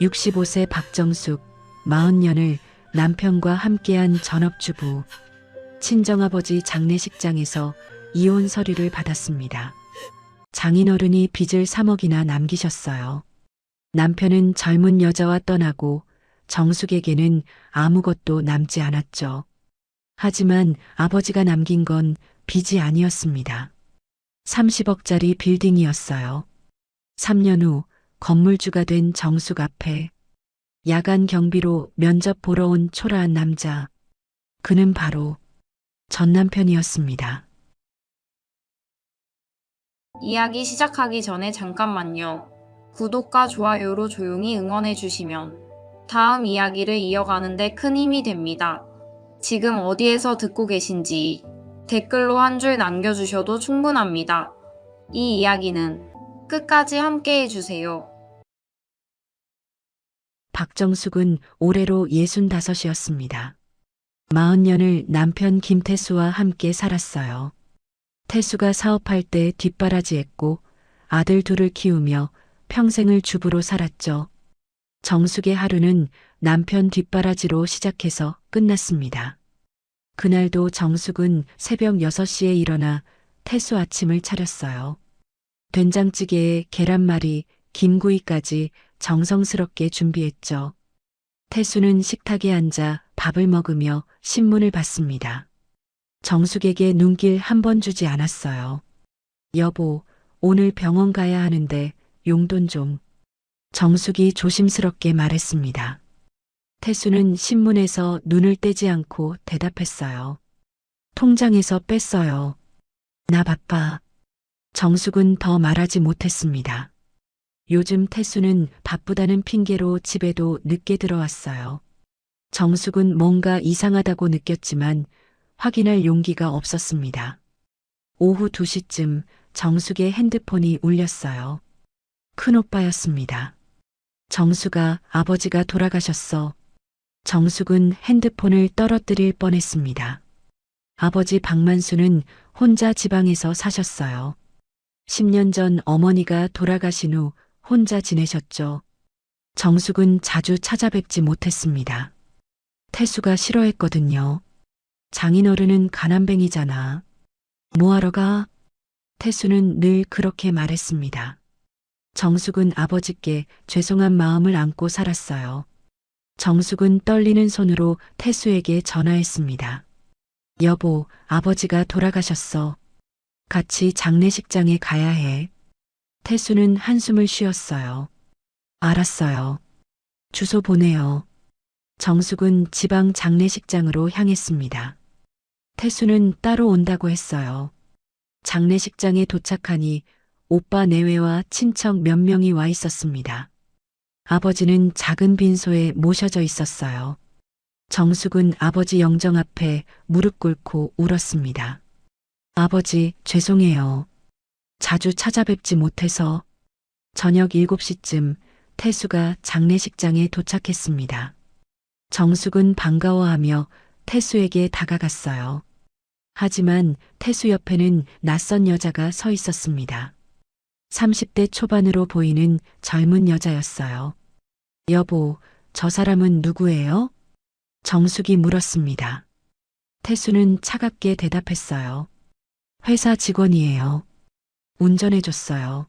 65세 박정숙, 40년을 남편과 함께한 전업주부. 친정아버지 장례식장에서 이혼 서류를 받았습니다. 장인어른이 빚을 3억이나 남기셨어요. 남편은 젊은 여자와 떠나고 정숙에게는 아무것도 남지 않았죠. 하지만 아버지가 남긴 건 빚이 아니었습니다. 30억짜리 빌딩이었어요. 3년 후 건물주가 된 정숙 앞에 야간 경비로 면접 보러 온 초라한 남자. 그는 바로 전 남편이었습니다. 이야기 시작하기 전에 잠깐만요. 구독과 좋아요로 조용히 응원해 주시면 다음 이야기를 이어가는데 큰 힘이 됩니다. 지금 어디에서 듣고 계신지 댓글로 한 줄 남겨주셔도 충분합니다. 이 이야기는 끝까지 함께 해주세요. 박정숙은 올해로 65이었습니다. 40년을 남편 김태수와 함께 살았어요. 태수가 사업할 때 뒷바라지했고 아들 둘을 키우며 평생을 주부로 살았죠. 정숙의 하루는 남편 뒷바라지로 시작해서 끝났습니다. 그날도 정숙은 새벽 6시에 일어나 태수 아침을 차렸어요. 된장찌개에 계란말이, 김구이까지 정성스럽게 준비했죠. 태수는 식탁에 앉아 밥을 먹으며 신문을 봤습니다. 정숙에게 눈길 한 번 주지 않았어요. 여보, 오늘 병원 가야 하는데 용돈 좀. 정숙이 조심스럽게 말했습니다. 태수는 신문에서 눈을 떼지 않고 대답했어요. 통장에서 뺐어요. 나 바빠. 정숙은 더 말하지 못했습니다. 요즘 태수는 바쁘다는 핑계로 집에도 늦게 들어왔어요. 정숙은 뭔가 이상하다고 느꼈지만 확인할 용기가 없었습니다. 오후 2시쯤 정숙의 핸드폰이 울렸어요. 큰오빠였습니다. 정숙아, 아버지가 돌아가셨어. 정숙은 핸드폰을 떨어뜨릴 뻔했습니다. 아버지 박만수는 혼자 지방에서 사셨어요. 10년 전 어머니가 돌아가신 후 혼자 지내셨죠. 정숙은 자주 찾아뵙지 못했습니다. 태수가 싫어했거든요. 장인어른은 가난뱅이잖아. 뭐하러 가? 태수는 늘 그렇게 말했습니다. 정숙은 아버지께 죄송한 마음을 안고 살았어요. 정숙은 떨리는 손으로 태수에게 전화했습니다. 여보, 아버지가 돌아가셨어. 같이 장례식장에 가야 해. 태수는 한숨을 쉬었어요. 알았어요. 주소 보내요. 정숙은 지방 장례식장으로 향했습니다. 태수는 따로 온다고 했어요. 장례식장에 도착하니 오빠 내외와 친척 몇 명이 와 있었습니다. 아버지는 작은 빈소에 모셔져 있었어요. 정숙은 아버지 영정 앞에 무릎 꿇고 울었습니다. 아버지, 죄송해요. 자주 찾아뵙지 못해서. 저녁 7시쯤 태수가 장례식장에 도착했습니다. 정숙은 반가워하며 태수에게 다가갔어요. 하지만 태수 옆에는 낯선 여자가 서 있었습니다. 30대 초반으로 보이는 젊은 여자였어요. 여보, 저 사람은 누구예요? 정숙이 물었습니다. 태수는 차갑게 대답했어요. 회사 직원이에요. 운전해줬어요.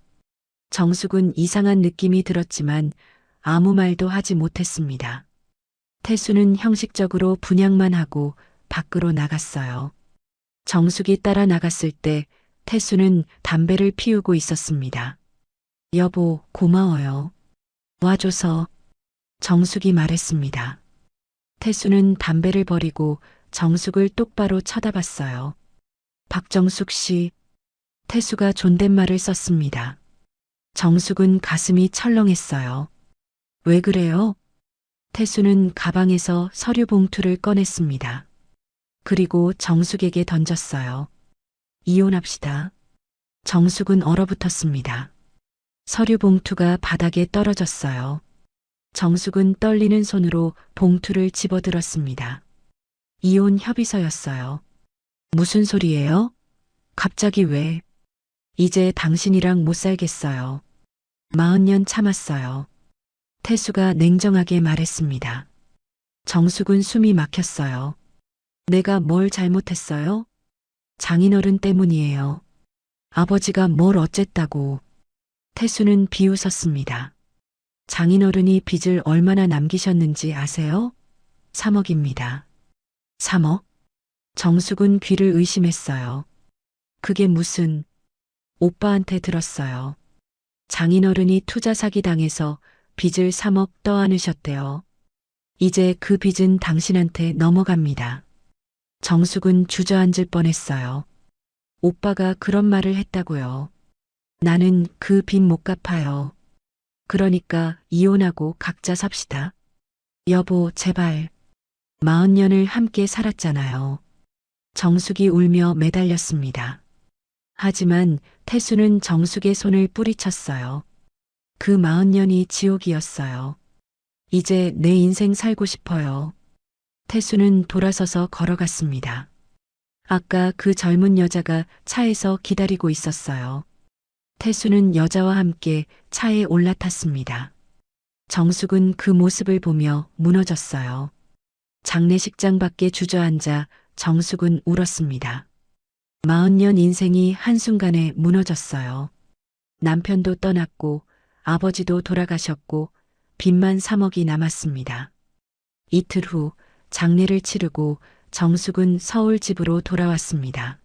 정숙은 이상한 느낌이 들었지만 아무 말도 하지 못했습니다. 태수는 형식적으로 분양만 하고 밖으로 나갔어요. 정숙이 따라 나갔을 때 태수는 담배를 피우고 있었습니다. 여보, 고마워요. 와줘서. 정숙이 말했습니다. 태수는 담배를 버리고 정숙을 똑바로 쳐다봤어요. 박정숙 씨. 태수가 존댓말을 썼습니다. 정숙은 가슴이 철렁했어요. 왜 그래요? 태수는 가방에서 서류 봉투를 꺼냈습니다. 그리고 정숙에게 던졌어요. 이혼합시다. 정숙은 얼어붙었습니다. 서류 봉투가 바닥에 떨어졌어요. 정숙은 떨리는 손으로 봉투를 집어들었습니다. 이혼 협의서였어요. 무슨 소리예요? 갑자기 왜? 이제 당신이랑 못 살겠어요. 40년 참았어요. 태수가 냉정하게 말했습니다. 정숙은 숨이 막혔어요. 내가 뭘 잘못했어요? 장인어른 때문이에요. 아버지가 뭘 어쨌다고. 태수는 비웃었습니다. 장인어른이 빚을 얼마나 남기셨는지 아세요? 3억입니다. 3억? 정숙은 귀를 의심했어요. 그게 무슨... 오빠한테 들었어요. 장인어른이 투자 사기 당해서 빚을 3억 떠안으셨대요. 이제 그 빚은 당신한테 넘어갑니다. 정숙은 주저앉을 뻔했어요. 오빠가 그런 말을 했다고요. 나는 그 빚 못 갚아요. 그러니까 이혼하고 각자 삽시다. 여보, 제발. 40년을 함께 살았잖아요. 정숙이 울며 매달렸습니다. 하지만 태수는 정숙의 손을 뿌리쳤어요. 그 40년이 지옥이었어요. 이제 내 인생 살고 싶어요. 태수는 돌아서서 걸어갔습니다. 아까 그 젊은 여자가 차에서 기다리고 있었어요. 태수는 여자와 함께 차에 올라탔습니다. 정숙은 그 모습을 보며 무너졌어요. 장례식장 밖에 주저앉아 정숙은 울었습니다. 40년 인생이 한순간에 무너졌어요. 남편도 떠났고 아버지도 돌아가셨고 빚만 3억이 남았습니다. 이틀 후 장례를 치르고 정숙은 서울 집으로 돌아왔습니다.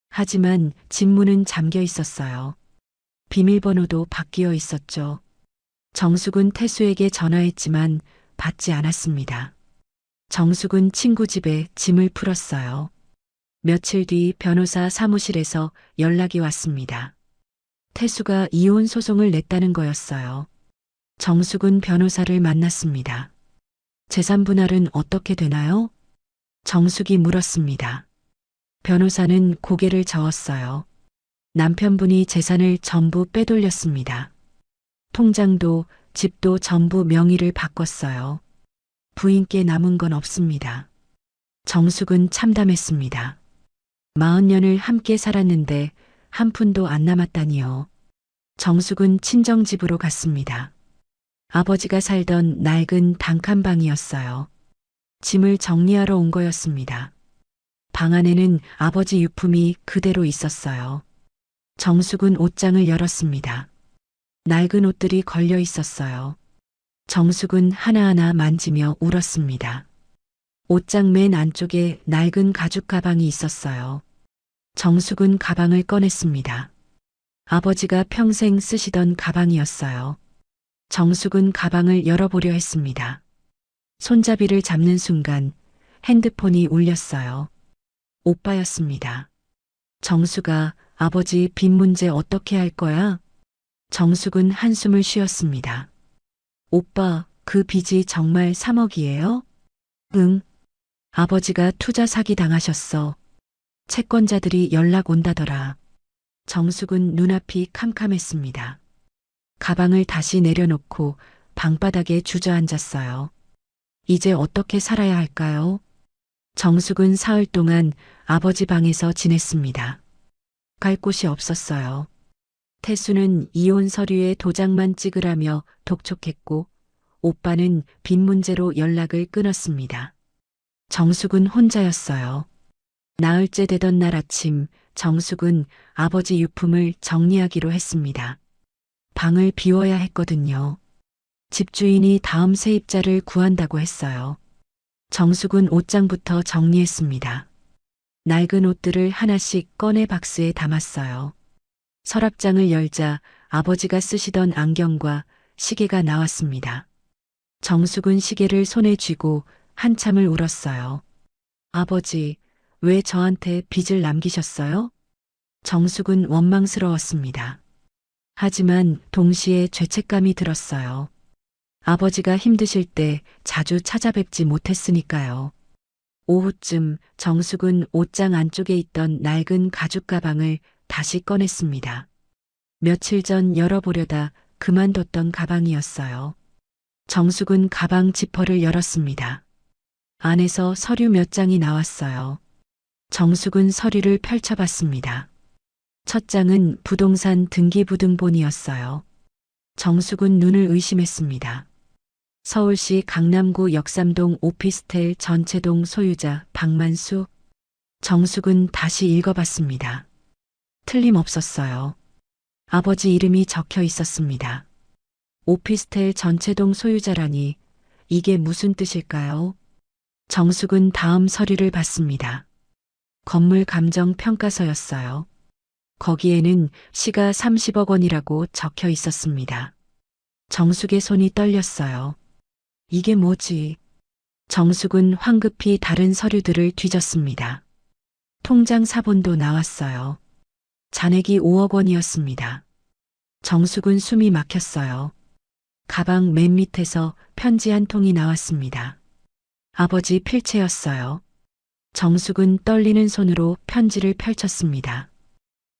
하지만 집 문은 잠겨 있었어요. 비밀번호도 바뀌어 있었죠. 정숙은 태수에게 전화했지만 받지 않았습니다. 정숙은 친구 집에 짐을 풀었어요. 며칠 뒤 변호사 사무실에서 연락이 왔습니다. 태수가 이혼 소송을 냈다는 거였어요. 정숙은 변호사를 만났습니다. 재산 분할은 어떻게 되나요? 정숙이 물었습니다. 변호사는 고개를 저었어요. 남편분이 재산을 전부 빼돌렸습니다. 통장도 집도 전부 명의를 바꿨어요. 부인께 남은 건 없습니다. 정숙은 참담했습니다. 40년을 함께 살았는데 한 푼도 안 남았다니요. 정숙은 친정집으로 갔습니다. 아버지가 살던 낡은 단칸방이었어요. 짐을 정리하러 온 거였습니다. 방 안에는 아버지 유품이 그대로 있었어요. 정숙은 옷장을 열었습니다. 낡은 옷들이 걸려 있었어요. 정숙은 하나하나 만지며 울었습니다. 옷장 맨 안쪽에 낡은 가죽 가방이 있었어요. 정숙은 가방을 꺼냈습니다. 아버지가 평생 쓰시던 가방이었어요. 정숙은 가방을 열어보려 했습니다. 손잡이를 잡는 순간 핸드폰이 울렸어요. 오빠였습니다. 정숙아, 아버지 빚 문제 어떻게 할 거야? 정숙은 한숨을 쉬었습니다. 오빠, 그 빚이 정말 3억이에요? 응. 아버지가 투자 사기 당하셨어. 채권자들이 연락 온다더라. 정숙은 눈앞이 캄캄했습니다. 가방을 다시 내려놓고 방바닥에 주저앉았어요. 이제 어떻게 살아야 할까요? 정숙은 사흘 동안 아버지 방에서 지냈습니다. 갈 곳이 없었어요. 태수는 이혼 서류에 도장만 찍으라며 독촉했고 오빠는 빚 문제로 연락을 끊었습니다. 정숙은 혼자였어요. 나흘째 되던 날 아침 정숙은 아버지 유품을 정리하기로 했습니다. 방을 비워야 했거든요. 집주인이 다음 세입자를 구한다고 했어요. 정숙은 옷장부터 정리했습니다. 낡은 옷들을 하나씩 꺼내 박스에 담았어요. 서랍장을 열자 아버지가 쓰시던 안경과 시계가 나왔습니다. 정숙은 시계를 손에 쥐고 한참을 울었어요. 아버지, 왜 저한테 빚을 남기셨어요? 정숙은 원망스러웠습니다. 하지만 동시에 죄책감이 들었어요. 아버지가 힘드실 때 자주 찾아뵙지 못했으니까요. 오후쯤 정숙은 옷장 안쪽에 있던 낡은 가죽 가방을 다시 꺼냈습니다. 며칠 전 열어보려다 그만뒀던 가방이었어요. 정숙은 가방 지퍼를 열었습니다. 안에서 서류 몇 장이 나왔어요. 정숙은 서류를 펼쳐봤습니다. 첫 장은 부동산 등기부등본이었어요. 정숙은 눈을 의심했습니다. 서울시 강남구 역삼동 오피스텔 전체동 소유자 박만수. 정숙은 다시 읽어봤습니다. 틀림없었어요. 아버지 이름이 적혀 있었습니다. 오피스텔 전체동 소유자라니 이게 무슨 뜻일까요? 정숙은 다음 서류를 봤습니다. 건물 감정 평가서였어요. 거기에는 시가 30억 원이라고 적혀 있었습니다. 정숙의 손이 떨렸어요. 이게 뭐지? 정숙은 황급히 다른 서류들을 뒤졌습니다. 통장 사본도 나왔어요. 잔액이 5억 원이었습니다. 정숙은 숨이 막혔어요. 가방 맨 밑에서 편지 한 통이 나왔습니다. 아버지 필체였어요. 정숙은 떨리는 손으로 편지를 펼쳤습니다.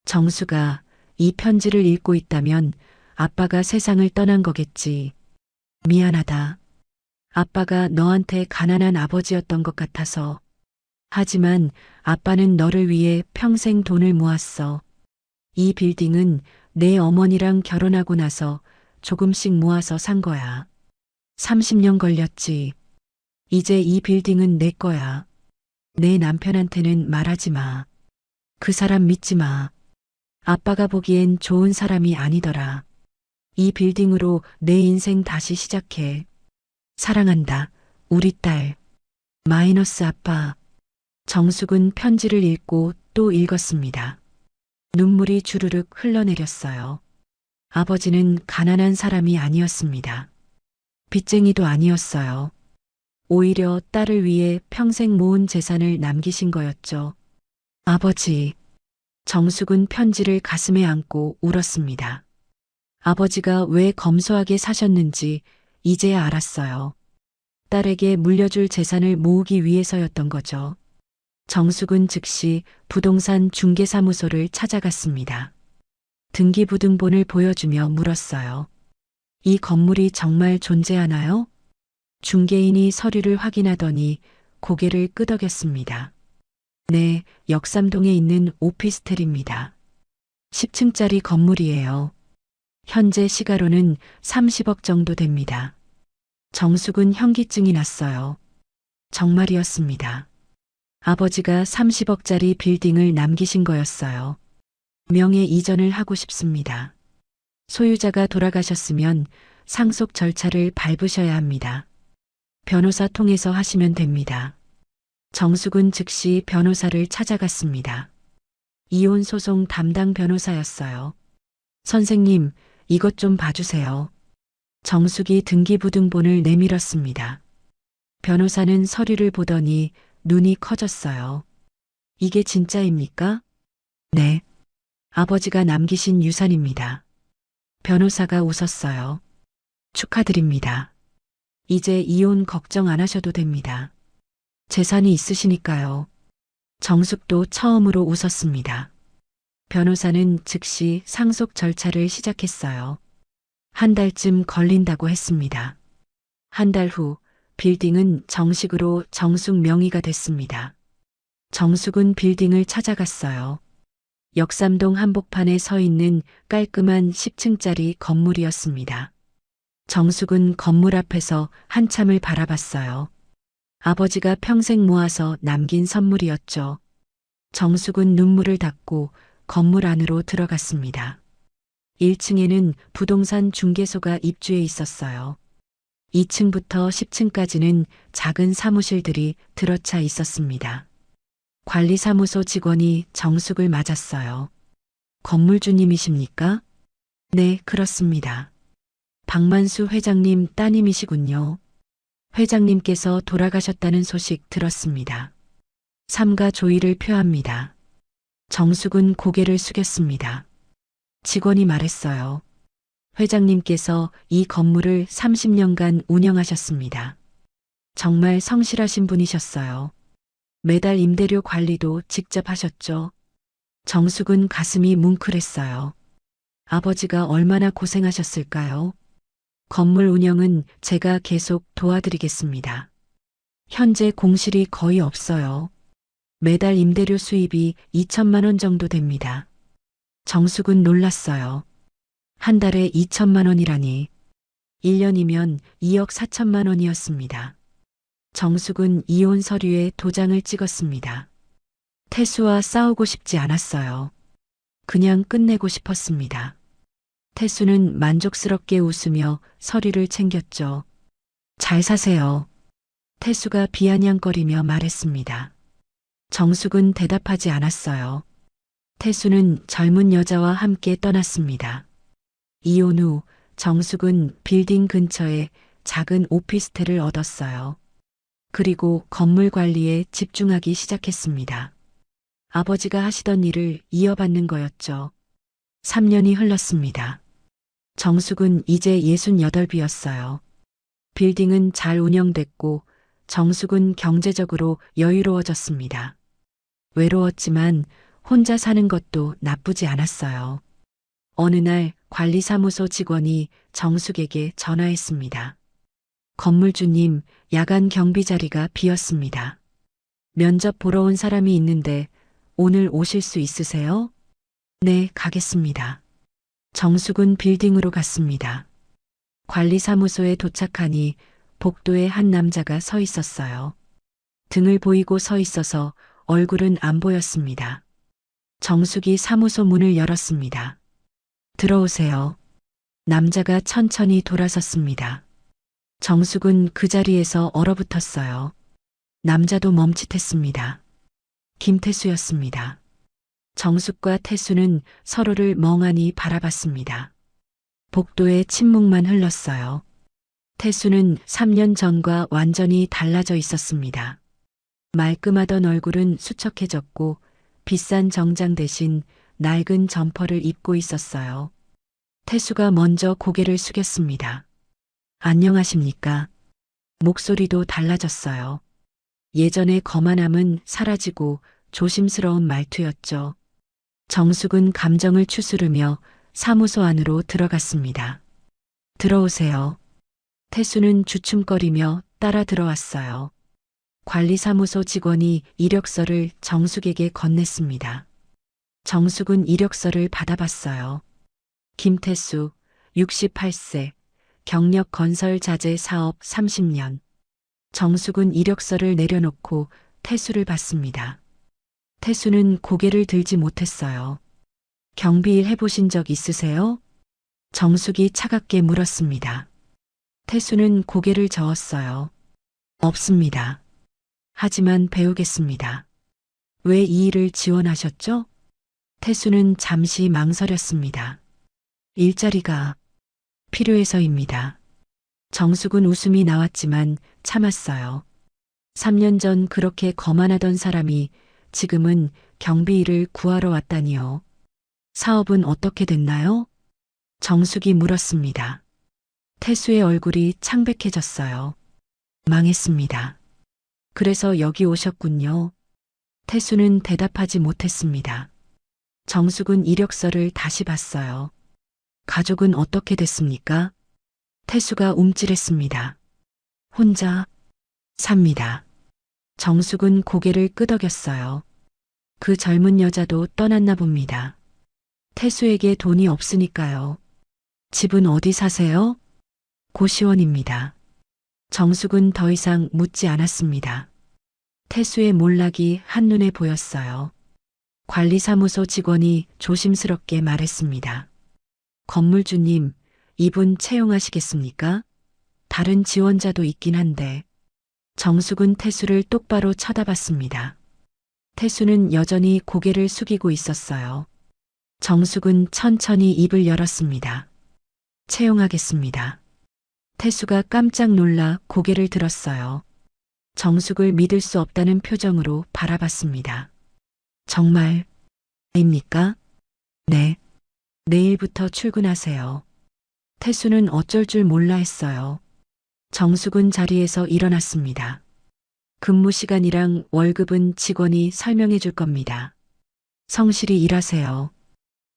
정숙아, 이 편지를 읽고 있다면 아빠가 세상을 떠난 거겠지. 미안하다. 아빠가 너한테 가난한 아버지였던 것 같아서. 하지만 아빠는 너를 위해 평생 돈을 모았어. 이 빌딩은 내 어머니랑 결혼하고 나서 조금씩 모아서 산 거야. 30년 걸렸지. 이제 이 빌딩은 내 거야. 내 남편한테는 말하지 마. 그 사람 믿지 마. 아빠가 보기엔 좋은 사람이 아니더라. 이 빌딩으로 내 인생 다시 시작해. 사랑한다. 우리 딸. 마이너스 아빠. 정숙은 편지를 읽고 또 읽었습니다. 눈물이 주르륵 흘러내렸어요. 아버지는 가난한 사람이 아니었습니다. 빚쟁이도 아니었어요. 오히려 딸을 위해 평생 모은 재산을 남기신 거였죠. 아버지. 정숙은 편지를 가슴에 안고 울었습니다. 아버지가 왜 검소하게 사셨는지 이제야 알았어요. 딸에게 물려줄 재산을 모으기 위해서였던 거죠. 정숙은 즉시 부동산 중개사무소를 찾아갔습니다. 등기부등본을 보여주며 물었어요. 이 건물이 정말 존재하나요? 중개인이 서류를 확인하더니 고개를 끄덕였습니다. 네, 역삼동에 있는 오피스텔입니다. 10층짜리 건물이에요. 현재 시가로는 30억 정도 됩니다. 정숙은 현기증이 났어요. 정말이었습니다. 아버지가 30억짜리 빌딩을 남기신 거였어요. 명예 이전을 하고 싶습니다. 소유자가 돌아가셨으면 상속 절차를 밟으셔야 합니다. 변호사 통해서 하시면 됩니다. 정숙은 즉시 변호사를 찾아갔습니다. 이혼 소송 담당 변호사였어요. 선생님, 이것 좀 봐주세요. 정숙이 등기부등본을 내밀었습니다. 변호사는 서류를 보더니 눈이 커졌어요. 이게 진짜입니까? 네. 아버지가 남기신 유산입니다. 변호사가 웃었어요. 축하드립니다. 이제 이혼 걱정 안 하셔도 됩니다. 재산이 있으시니까요. 정숙도 처음으로 웃었습니다. 변호사는 즉시 상속 절차를 시작했어요. 한 달쯤 걸린다고 했습니다. 한 달 후 빌딩은 정식으로 정숙 명의가 됐습니다. 정숙은 빌딩을 찾아갔어요. 역삼동 한복판에 서 있는 깔끔한 10층짜리 건물이었습니다. 정숙은 건물 앞에서 한참을 바라봤어요. 아버지가 평생 모아서 남긴 선물이었죠. 정숙은 눈물을 닦고 건물 안으로 들어갔습니다. 1층에는 부동산 중개소가 입주해 있었어요. 2층부터 10층까지는 작은 사무실들이 들어차 있었습니다. 관리사무소 직원이 정숙을 맞았어요. 건물주님이십니까? 네, 그렇습니다. 박만수 회장님 따님이시군요. 회장님께서 돌아가셨다는 소식 들었습니다. 삼가 조의를 표합니다. 정숙은 고개를 숙였습니다. 직원이 말했어요. 회장님께서 이 건물을 30년간 운영하셨습니다. 정말 성실하신 분이셨어요. 매달 임대료 관리도 직접 하셨죠. 정숙은 가슴이 뭉클했어요. 아버지가 얼마나 고생하셨을까요? 건물 운영은 제가 계속 도와드리겠습니다. 현재 공실이 거의 없어요. 매달 임대료 수입이 2천만 원 정도 됩니다. 정숙은 놀랐어요. 한 달에 2천만 원이라니. 1년이면 2억 4천만 원이었습니다. 정숙은 이혼 서류에 도장을 찍었습니다. 태수와 싸우고 싶지 않았어요. 그냥 끝내고 싶었습니다. 태수는 만족스럽게 웃으며 서류를 챙겼죠. 잘 사세요. 태수가 비아냥거리며 말했습니다. 정숙은 대답하지 않았어요. 태수는 젊은 여자와 함께 떠났습니다. 이혼 후 정숙은 빌딩 근처에 작은 오피스텔을 얻었어요. 그리고 건물 관리에 집중하기 시작했습니다. 아버지가 하시던 일을 이어받는 거였죠. 3년이 흘렀습니다. 정숙은 이제 68이었어요. 빌딩은 잘 운영됐고 정숙은 경제적으로 여유로워졌습니다. 외로웠지만 혼자 사는 것도 나쁘지 않았어요. 어느 날 관리사무소 직원이 정숙에게 전화했습니다. 건물주님, 야간 경비 자리가 비었습니다. 면접 보러 온 사람이 있는데 오늘 오실 수 있으세요? 네, 가겠습니다. 정숙은 빌딩으로 갔습니다. 관리사무소에 도착하니 복도에 한 남자가 서 있었어요. 등을 보이고 서 있어서 얼굴은 안 보였습니다. 정숙이 사무소 문을 열었습니다. 들어오세요. 남자가 천천히 돌아섰습니다. 정숙은 그 자리에서 얼어붙었어요. 남자도 멈칫했습니다. 김태수였습니다. 정숙과 태수는 서로를 멍하니 바라봤습니다. 복도에 침묵만 흘렀어요. 태수는 3년 전과 완전히 달라져 있었습니다. 말끔하던 얼굴은 수척해졌고 비싼 정장 대신 낡은 점퍼를 입고 있었어요. 태수가 먼저 고개를 숙였습니다. 안녕하십니까? 목소리도 달라졌어요. 예전의 거만함은 사라지고 조심스러운 말투였죠. 정숙은 감정을 추스르며 사무소 안으로 들어갔습니다. 들어오세요. 태수는 주춤거리며 따라 들어왔어요. 관리사무소 직원이 이력서를 정숙에게 건넸습니다. 정숙은 이력서를 받아봤어요. 김태수, 68세, 경력 건설 자재 사업 30년. 정숙은 이력서를 내려놓고 태수를 봤습니다. 태수는 고개를 들지 못했어요. 경비일 해보신 적 있으세요? 정숙이 차갑게 물었습니다. 태수는 고개를 저었어요. 없습니다. 하지만 배우겠습니다. 왜 이 일을 지원하셨죠? 태수는 잠시 망설였습니다. 일자리가 필요해서입니다. 정숙은 웃음이 나왔지만 참았어요. 3년 전 그렇게 거만하던 사람이 지금은 경비 일을 구하러 왔다니요. 사업은 어떻게 됐나요? 정숙이 물었습니다. 태수의 얼굴이 창백해졌어요. 망했습니다. 그래서 여기 오셨군요. 태수는 대답하지 못했습니다. 정숙은 이력서를 다시 봤어요. 가족은 어떻게 됐습니까? 태수가 움찔했습니다. 혼자 삽니다. 정숙은 고개를 끄덕였어요. 그 젊은 여자도 떠났나 봅니다. 태수에게 돈이 없으니까요. 집은 어디 사세요? 고시원입니다. 정숙은 더 이상 묻지 않았습니다. 태수의 몰락이 한눈에 보였어요. 관리사무소 직원이 조심스럽게 말했습니다. 건물주님, 이분 채용하시겠습니까? 다른 지원자도 있긴 한데. 정숙은 태수를 똑바로 쳐다봤습니다. 태수는 여전히 고개를 숙이고 있었어요. 정숙은 천천히 입을 열었습니다. 채용하겠습니다. 태수가 깜짝 놀라 고개를 들었어요. 정숙을 믿을 수 없다는 표정으로 바라봤습니다. 정말입니까? 네. 내일부터 출근하세요. 태수는 어쩔 줄 몰라 했어요. 정숙은 자리에서 일어났습니다. 근무 시간이랑 월급은 직원이 설명해 줄 겁니다. 성실히 일하세요.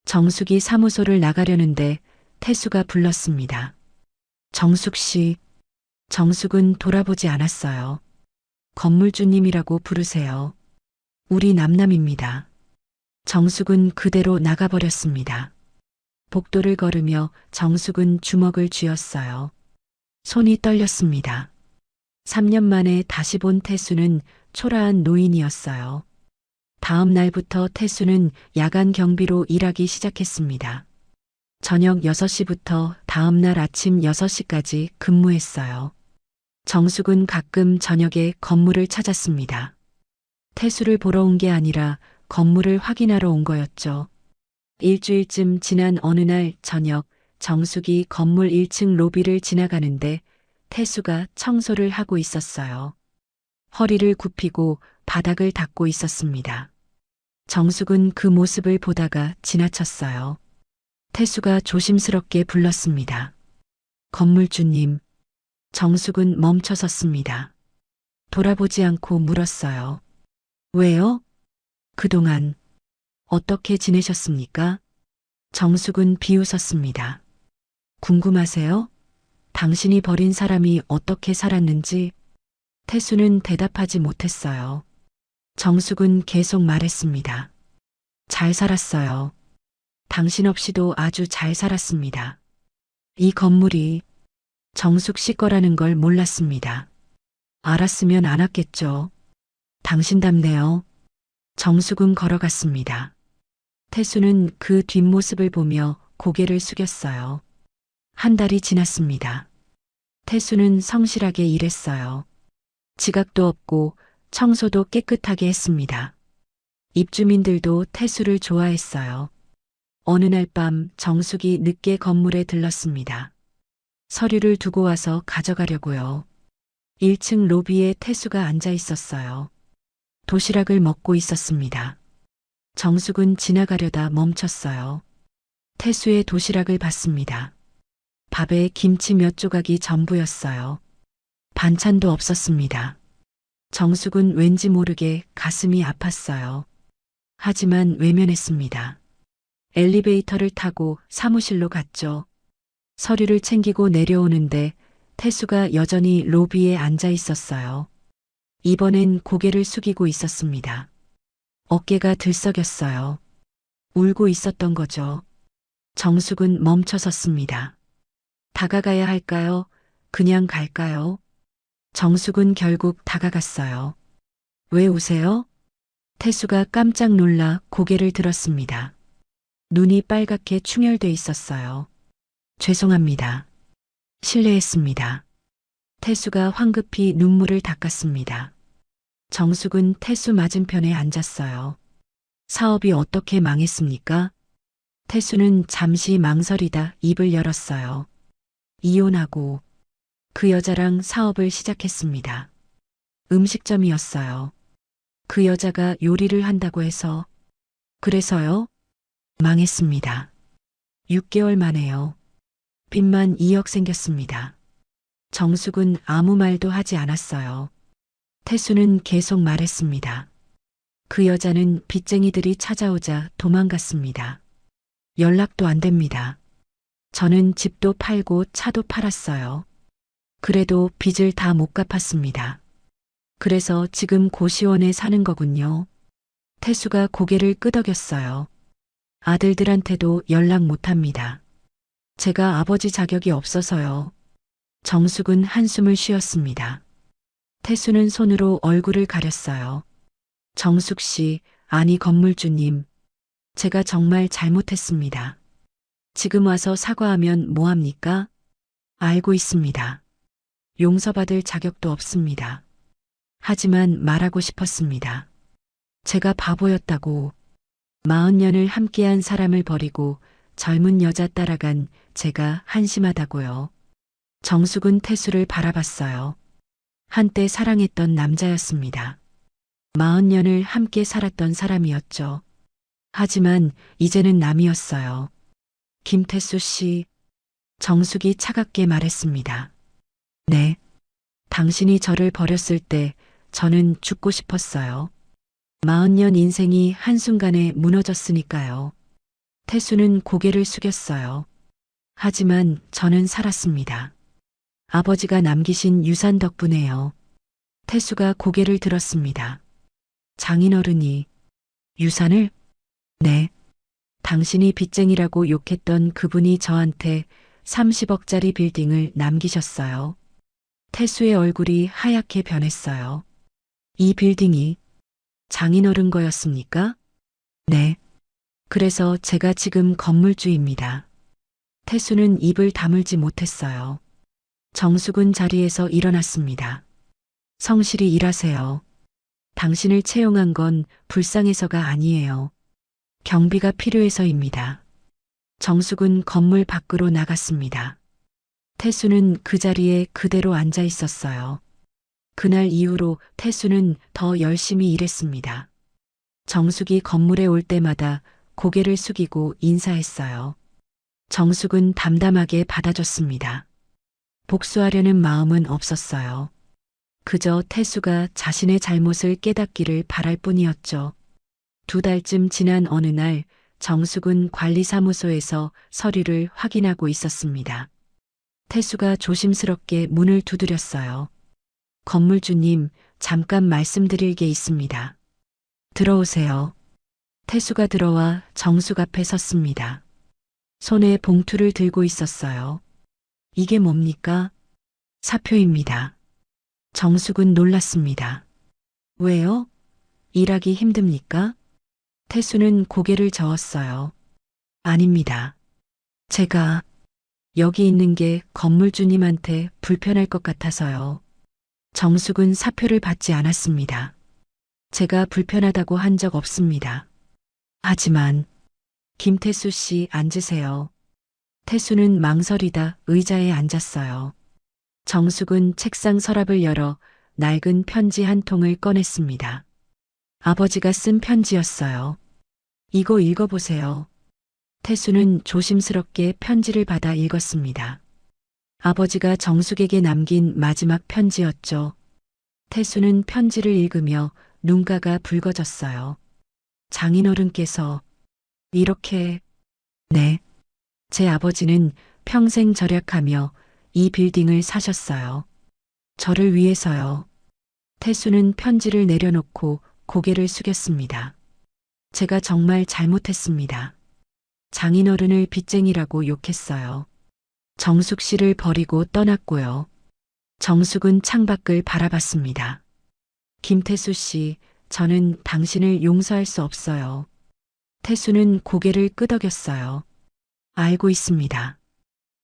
정숙이 사무소를 나가려는데 태수가 불렀습니다. 정숙 씨. 정숙은 돌아보지 않았어요. 건물주님이라고 부르세요. 우리 남남입니다. 정숙은 그대로 나가버렸습니다. 복도를 걸으며 정숙은 주먹을 쥐었어요. 손이 떨렸습니다. 3년 만에 다시 본 태수는 초라한 노인이었어요. 다음 날부터 태수는 야간 경비로 일하기 시작했습니다. 저녁 6시부터 다음 날 아침 6시까지 근무했어요. 정숙은 가끔 저녁에 건물을 찾았습니다. 태수를 보러 온 게 아니라 건물을 확인하러 온 거였죠. 일주일쯤 지난 어느 날 저녁, 정숙이 건물 1층 로비를 지나가는데 태수가 청소를 하고 있었어요. 허리를 굽히고 바닥을 닦고 있었습니다. 정숙은 그 모습을 보다가 지나쳤어요. 태수가 조심스럽게 불렀습니다. 건물주님. 정숙은 멈춰섰습니다. 돌아보지 않고 물었어요. 왜요? 그동안 어떻게 지내셨습니까? 정숙은 비웃었습니다. 궁금하세요? 당신이 버린 사람이 어떻게 살았는지. 태수는 대답하지 못했어요. 정숙은 계속 말했습니다. 잘 살았어요. 당신 없이도 아주 잘 살았습니다. 이 건물이 정숙 씨 거라는 걸 몰랐습니다. 알았으면 안 왔겠죠. 당신답네요. 정숙은 걸어갔습니다. 태수는 그 뒷모습을 보며 고개를 숙였어요. 한 달이 지났습니다. 태수는 성실하게 일했어요. 지각도 없고 청소도 깨끗하게 했습니다. 입주민들도 태수를 좋아했어요. 어느 날 밤 정숙이 늦게 건물에 들렀습니다. 서류를 두고 와서 가져가려고요. 1층 로비에 태수가 앉아 있었어요. 도시락을 먹고 있었습니다. 정숙은 지나가려다 멈췄어요. 태수의 도시락을 봤습니다. 밥에 김치 몇 조각이 전부였어요. 반찬도 없었습니다. 정숙은 왠지 모르게 가슴이 아팠어요. 하지만 외면했습니다. 엘리베이터를 타고 사무실로 갔죠. 서류를 챙기고 내려오는데 태수가 여전히 로비에 앉아 있었어요. 이번엔 고개를 숙이고 있었습니다. 어깨가 들썩였어요. 울고 있었던 거죠. 정숙은 멈춰섰습니다. 다가가야 할까요? 그냥 갈까요? 정숙은 결국 다가갔어요. 왜 우세요? 태수가 깜짝 놀라 고개를 들었습니다. 눈이 빨갛게 충혈돼 있었어요. 죄송합니다. 실례했습니다. 태수가 황급히 눈물을 닦았습니다. 정숙은 태수 맞은편에 앉았어요. 사업이 어떻게 망했습니까? 태수는 잠시 망설이다 입을 열었어요. 이혼하고 그 여자랑 사업을 시작했습니다. 음식점이었어요. 그 여자가 요리를 한다고 해서. 그래서요? 망했습니다. 6개월 만에요. 빚만 2억 생겼습니다. 정숙은 아무 말도 하지 않았어요. 태수는 계속 말했습니다. 그 여자는 빚쟁이들이 찾아오자 도망갔습니다. 연락도 안 됩니다. 저는 집도 팔고 차도 팔았어요. 그래도 빚을 다 못 갚았습니다. 그래서 지금 고시원에 사는 거군요. 태수가 고개를 끄덕였어요. 아들들한테도 연락 못 합니다. 제가 아버지 자격이 없어서요. 정숙은 한숨을 쉬었습니다. 태수는 손으로 얼굴을 가렸어요. 정숙 씨, 아니 건물주님. 제가 정말 잘못했습니다. 지금 와서 사과하면 뭐합니까? 알고 있습니다. 용서받을 자격도 없습니다. 하지만 말하고 싶었습니다. 제가 바보였다고. 40년을 함께한 사람을 버리고 젊은 여자 따라간 제가 한심하다고요. 정숙은 태수를 바라봤어요. 한때 사랑했던 남자였습니다. 40년을 함께 살았던 사람이었죠. 하지만 이제는 남이었어요. 김태수 씨, 정숙이 차갑게 말했습니다. 네. 당신이 저를 버렸을 때 저는 죽고 싶었어요. 40년 인생이 한순간에 무너졌으니까요. 태수는 고개를 숙였어요. 하지만 저는 살았습니다. 아버지가 남기신 유산 덕분에요. 태수가 고개를 들었습니다. 장인어른이 유산을? 네. 당신이 빚쟁이라고 욕했던 그분이 저한테 30억짜리 빌딩을 남기셨어요. 태수의 얼굴이 하얗게 변했어요. 이 빌딩이 장인어른 거였습니까? 네. 그래서 제가 지금 건물주입니다. 태수는 입을 다물지 못했어요. 정숙은 자리에서 일어났습니다. 성실히 일하세요. 당신을 채용한 건 불쌍해서가 아니에요. 경비가 필요해서입니다. 정숙은 건물 밖으로 나갔습니다. 태수는 그 자리에 그대로 앉아 있었어요. 그날 이후로 태수는 더 열심히 일했습니다. 정숙이 건물에 올 때마다 고개를 숙이고 인사했어요. 정숙은 담담하게 받아줬습니다. 복수하려는 마음은 없었어요. 그저 태수가 자신의 잘못을 깨닫기를 바랄 뿐이었죠. 2달쯤 지난 어느 날 정숙은 관리사무소에서 서류를 확인하고 있었습니다. 태수가 조심스럽게 문을 두드렸어요. 건물주님, 잠깐 말씀드릴 게 있습니다. 들어오세요. 태수가 들어와 정숙 앞에 섰습니다. 손에 봉투를 들고 있었어요. 이게 뭡니까? 사표입니다. 정숙은 놀랐습니다. 왜요? 일하기 힘듭니까? 태수는 고개를 저었어요. 아닙니다. 제가 여기 있는 게 건물주님한테 불편할 것 같아서요. 정숙은 사표를 받지 않았습니다. 제가 불편하다고 한 적 없습니다. 하지만 김태수 씨 앉으세요. 태수는 망설이다 의자에 앉았어요. 정숙은 책상 서랍을 열어 낡은 편지 한 통을 꺼냈습니다. 아버지가 쓴 편지였어요. 이거 읽어보세요. 태수는 조심스럽게 편지를 받아 읽었습니다. 아버지가 정숙에게 남긴 마지막 편지였죠. 태수는 편지를 읽으며 눈가가 붉어졌어요. 장인어른께서 이렇게, 네, 제 아버지는 평생 절약하며 이 빌딩을 사셨어요. 저를 위해서요. 태수는 편지를 내려놓고 고개를 숙였습니다. 제가 정말 잘못했습니다. 장인어른을 빚쟁이라고 욕했어요. 정숙 씨를 버리고 떠났고요. 정숙은 창밖을 바라봤습니다. 김태수 씨, 저는 당신을 용서할 수 없어요. 태수는 고개를 끄덕였어요. 알고 있습니다.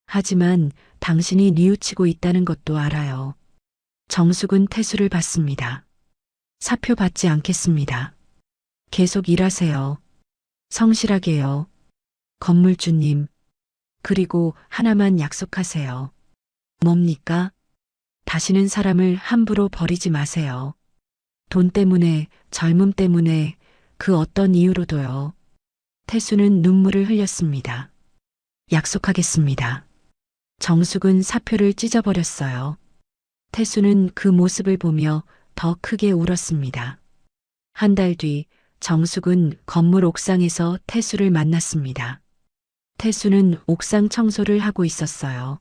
하지만 당신이 뉘우치고 있다는 것도 알아요. 정숙은 태수를 봤습니다. 사표 받지 않겠습니다. 계속 일하세요. 성실하게요. 건물주님. 그리고 하나만 약속하세요. 뭡니까? 다시는 사람을 함부로 버리지 마세요. 돈 때문에, 젊음 때문에, 그 어떤 이유로도요. 태수는 눈물을 흘렸습니다. 약속하겠습니다. 정숙은 사표를 찢어버렸어요. 태수는 그 모습을 보며 더 크게 울었습니다. 한 달 뒤 정숙은 건물 옥상에서 태수를 만났습니다. 태수는 옥상 청소를 하고 있었어요.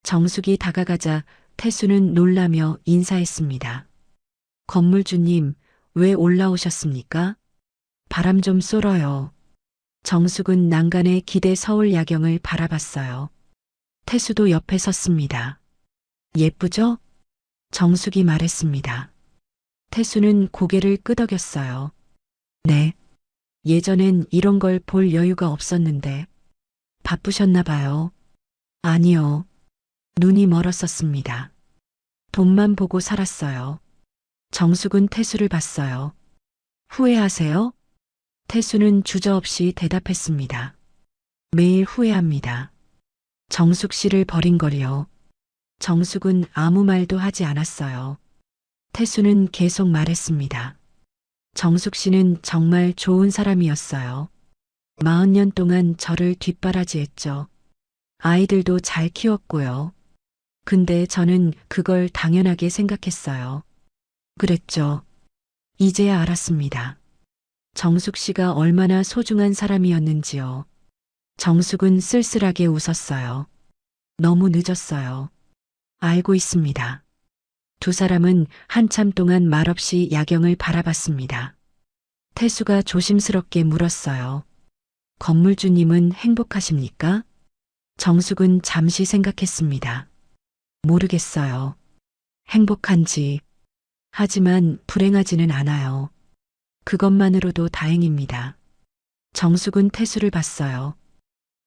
정숙이 다가가자 태수는 놀라며 인사했습니다. 건물주님, 왜 올라오셨습니까? 바람 좀 쏠어요. 정숙은 난간의 기대 서울 야경을 바라봤어요. 태수도 옆에 섰습니다. 예쁘죠? 정숙이 말했습니다. 태수는 고개를 끄덕였어요. 네. 예전엔 이런 걸 볼 여유가 없었는데. 바쁘셨나 봐요. 아니요. 눈이 멀었었습니다. 돈만 보고 살았어요. 정숙은 태수를 봤어요. 후회하세요? 태수는 주저없이 대답했습니다. 매일 후회합니다. 정숙 씨를 버린 걸요. 정숙은 아무 말도 하지 않았어요. 태수는 계속 말했습니다. 정숙 씨는 정말 좋은 사람이었어요. 40년 동안 저를 뒷바라지했죠. 아이들도 잘 키웠고요. 근데 저는 그걸 당연하게 생각했어요. 그랬죠. 이제야 알았습니다. 정숙 씨가 얼마나 소중한 사람이었는지요. 정숙은 쓸쓸하게 웃었어요. 너무 늦었어요. 알고 있습니다. 두 사람은 한참 동안 말없이 야경을 바라봤습니다. 태수가 조심스럽게 물었어요. 건물주님은 행복하십니까? 정숙은 잠시 생각했습니다. 모르겠어요. 행복한지. 하지만 불행하지는 않아요. 그것만으로도 다행입니다. 정숙은 태수를 봤어요.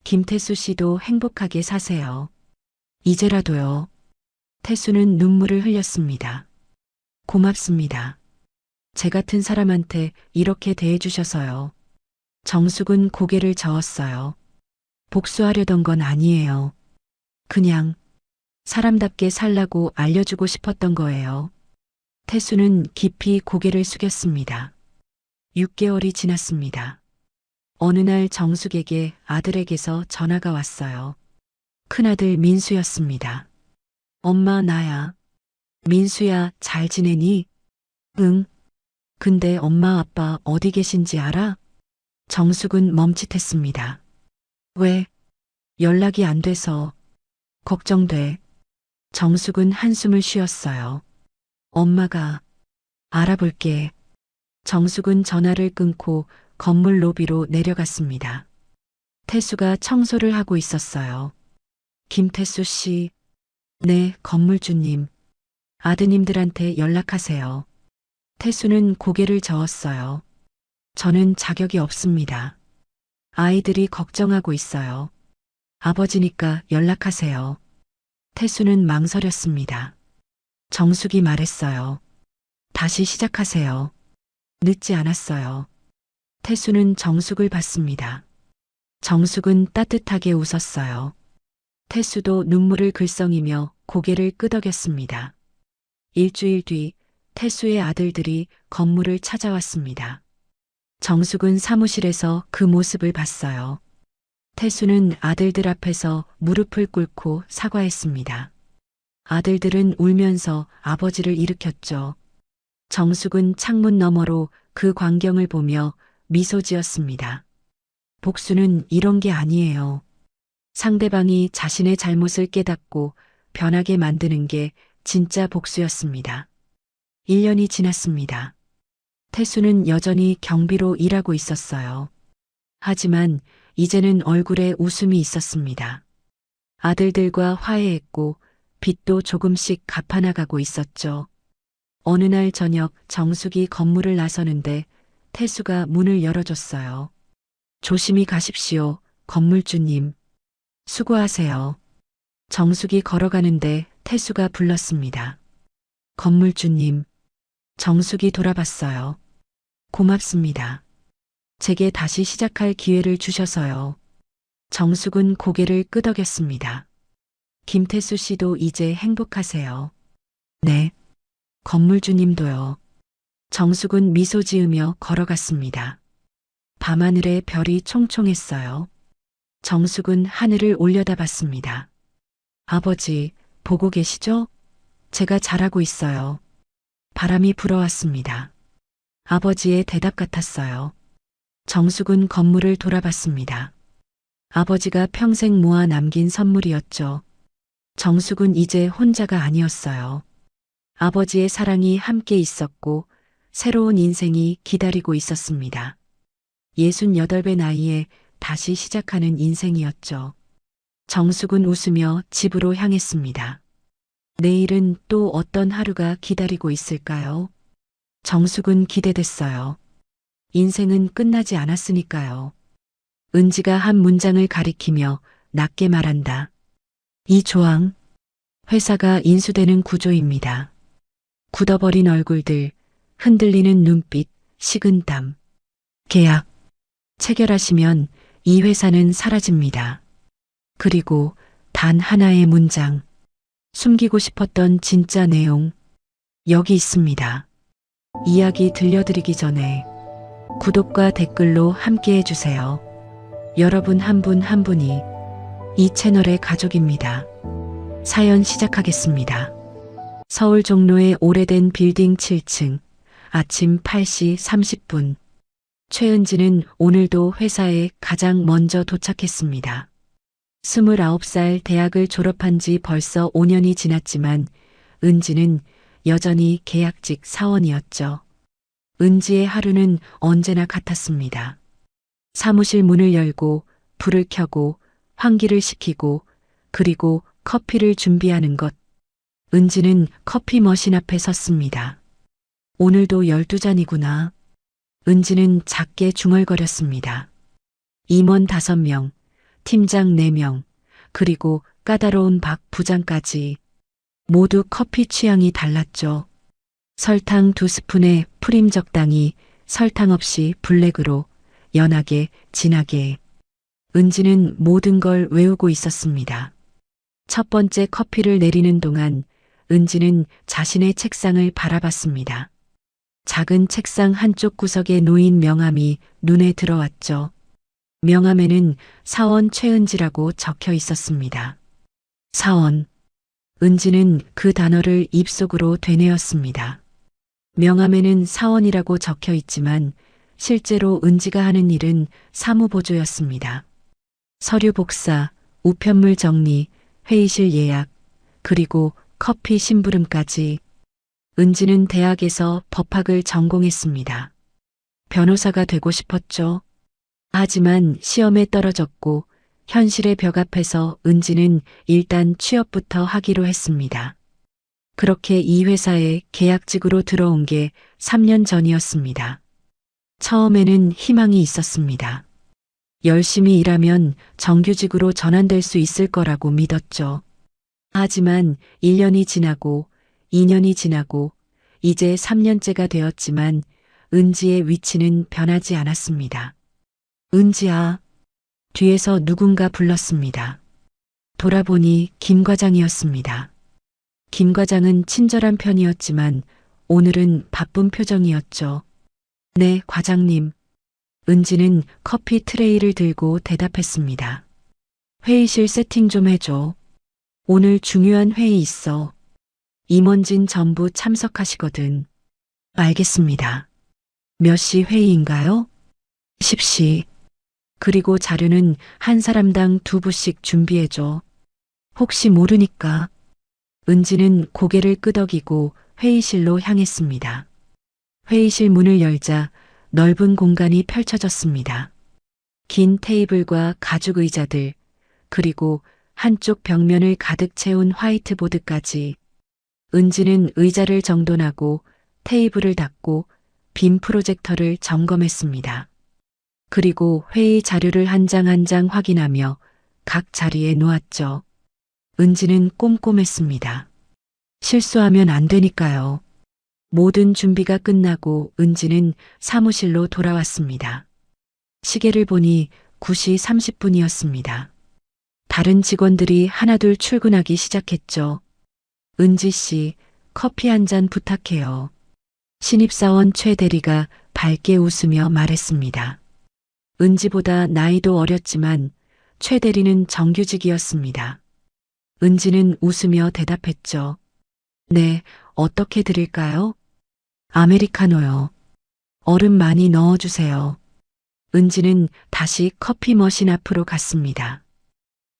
김태수 씨도 행복하게 사세요. 이제라도요. 태수는 눈물을 흘렸습니다. 고맙습니다. 제 같은 사람한테 이렇게 대해주셔서요. 정숙은 고개를 저었어요. 복수하려던 건 아니에요. 그냥 사람답게 살라고 알려주고 싶었던 거예요. 태수는 깊이 고개를 숙였습니다. 6개월이 지났습니다. 어느 날 정숙에게 아들에게서 전화가 왔어요. 큰아들 민수였습니다. 엄마 나야. 민수야 잘 지내니? 응. 근데 엄마 아빠 어디 계신지 알아? 정숙은 멈칫했습니다. 왜? 연락이 안 돼서. 걱정돼. 정숙은 한숨을 쉬었어요. 엄마가 알아볼게. 정숙은 전화를 끊고 건물 로비로 내려갔습니다. 태수가 청소를 하고 있었어요. 김태수 씨. 네, 건물주님. 아드님들한테 연락하세요. 태수는 고개를 저었어요. 저는 자격이 없습니다. 아이들이 걱정하고 있어요. 아버지니까 연락하세요. 태수는 망설였습니다. 정숙이 말했어요. 다시 시작하세요. 늦지 않았어요. 태수는 정숙을 봤습니다. 정숙은 따뜻하게 웃었어요. 태수도 눈물을 글썽이며 고개를 끄덕였습니다. 일주일 뒤 태수의 아들들이 건물을 찾아왔습니다. 정숙은 사무실에서 그 모습을 봤어요. 태수는 아들들 앞에서 무릎을 꿇고 사과했습니다. 아들들은 울면서 아버지를 일으켰죠. 정숙은 창문 너머로 그 광경을 보며 미소 지었습니다. 복수는 이런 게 아니에요. 상대방이 자신의 잘못을 깨닫고 변하게 만드는 게 진짜 복수였습니다. 1년이 지났습니다. 태수는 여전히 경비로 일하고 있었어요. 하지만 이제는 얼굴에 웃음이 있었습니다. 아들들과 화해했고 빚도 조금씩 갚아나가고 있었죠. 어느 날 저녁 정숙이 건물을 나서는데 태수가 문을 열어줬어요. 조심히 가십시오, 건물주님. 수고하세요. 정숙이 걸어가는데 태수가 불렀습니다. 건물주님. 정숙이 돌아봤어요. 고맙습니다. 제게 다시 시작할 기회를 주셔서요. 정숙은 고개를 끄덕였습니다. 김태수 씨도 이제 행복하세요. 네. 건물주님도요. 정숙은 미소 지으며 걸어갔습니다. 밤하늘에 별이 총총했어요. 정숙은 하늘을 올려다봤습니다. 아버지, 보고 계시죠? 제가 잘하고 있어요. 바람이 불어왔습니다. 아버지의 대답 같았어요. 정숙은 건물을 돌아봤습니다. 아버지가 평생 모아 남긴 선물이었죠. 정숙은 이제 혼자가 아니었어요. 아버지의 사랑이 함께 있었고 새로운 인생이 기다리고 있었습니다. 68배 나이에 다시 시작하는 인생이었죠. 정숙은 웃으며 집으로 향했습니다. 내일은 또 어떤 하루가 기다리고 있을까요? 정숙은 기대됐어요. 인생은 끝나지 않았으니까요. 은지가 한 문장을 가리키며 낮게 말한다. 이 조항, 회사가 인수되는 구조입니다. 굳어버린 얼굴들, 흔들리는 눈빛, 식은 땀. 계약. 체결하시면 이 회사는 사라집니다. 그리고 단 하나의 문장. 숨기고 싶었던 진짜 내용. 여기 있습니다. 이야기 들려드리기 전에 구독과 댓글로 함께 해주세요. 여러분 한 분 한 분이 이 채널의 가족입니다. 사연 시작하겠습니다. 서울 종로의 오래된 빌딩 7층, 아침 8시 30분. 최은지는 오늘도 회사에 가장 먼저 도착했습니다. 29살 대학을 졸업한 지 벌써 5년이 지났지만 은지는 여전히 계약직 사원이었죠. 은지의 하루는 언제나 같았습니다. 사무실 문을 열고 불을 켜고 환기를 시키고 그리고 커피를 준비하는 것. 은지는 커피 머신 앞에 섰습니다. 오늘도 12잔이구나. 은지는 작게 중얼거렸습니다. 임원 5명, 팀장 4명, 그리고 까다로운 박 부장까지 모두 커피 취향이 달랐죠. 설탕 2스푼에 프림 적당히, 설탕 없이 블랙으로, 연하게, 진하게. 은지는 모든 걸 외우고 있었습니다. 첫 번째 커피를 내리는 동안 은지는 자신의 책상을 바라봤습니다. 작은 책상 한쪽 구석에 놓인 명함이 눈에 들어왔죠. 명함에는 사원 최은지라고 적혀 있었습니다. 사원. 은지는 그 단어를 입속으로 되뇌었습니다. 명함에는 사원이라고 적혀 있지만 실제로 은지가 하는 일은 사무보조였습니다. 서류 복사, 우편물 정리, 회의실 예약, 그리고 커피 심부름까지. 은지는 대학에서 법학을 전공했습니다. 변호사가 되고 싶었죠. 하지만 시험에 떨어졌고 현실의 벽 앞에서 은지는 일단 취업부터 하기로 했습니다. 그렇게 이 회사에 계약직으로 들어온 게 3년 전이었습니다. 처음에는 희망이 있었습니다. 열심히 일하면 정규직으로 전환될 수 있을 거라고 믿었죠. 하지만 1년이 지나고 2년이 지나고 이제 3년째가 되었지만 은지의 위치는 변하지 않았습니다. 은지야. 뒤에서 누군가 불렀습니다. 돌아보니 김 과장이었습니다. 김 과장은 친절한 편이었지만 오늘은 바쁜 표정이었죠. 네, 과장님. 은지는 커피 트레이를 들고 대답했습니다. 회의실 세팅 좀 해줘. 오늘 중요한 회의 있어. 임원진 전부 참석하시거든. 알겠습니다. 몇 시 회의인가요? 10시. 그리고 자료는 한 사람당 2부씩 준비해줘. 혹시 모르니까. 은지는 고개를 끄덕이고 회의실로 향했습니다. 회의실 문을 열자 넓은 공간이 펼쳐졌습니다. 긴 테이블과 가죽 의자들, 그리고 한쪽 벽면을 가득 채운 화이트보드까지. 은지는 의자를 정돈하고 테이블을 닦고 빔 프로젝터를 점검했습니다. 그리고 회의 자료를 한 장 한 장 확인하며 각 자리에 놓았죠. 은지는 꼼꼼했습니다. 실수하면 안 되니까요. 모든 준비가 끝나고 은지는 사무실로 돌아왔습니다. 시계를 보니 9시 30분이었습니다. 다른 직원들이 하나둘 출근하기 시작했죠. 은지 씨, 커피 한 잔 부탁해요. 신입사원 최 대리가 밝게 웃으며 말했습니다. 은지보다 나이도 어렸지만 최 대리는 정규직이었습니다. 은지는 웃으며 대답했죠. 네, 어떻게 드릴까요? 아메리카노요. 얼음 많이 넣어주세요. 은지는 다시 커피 머신 앞으로 갔습니다.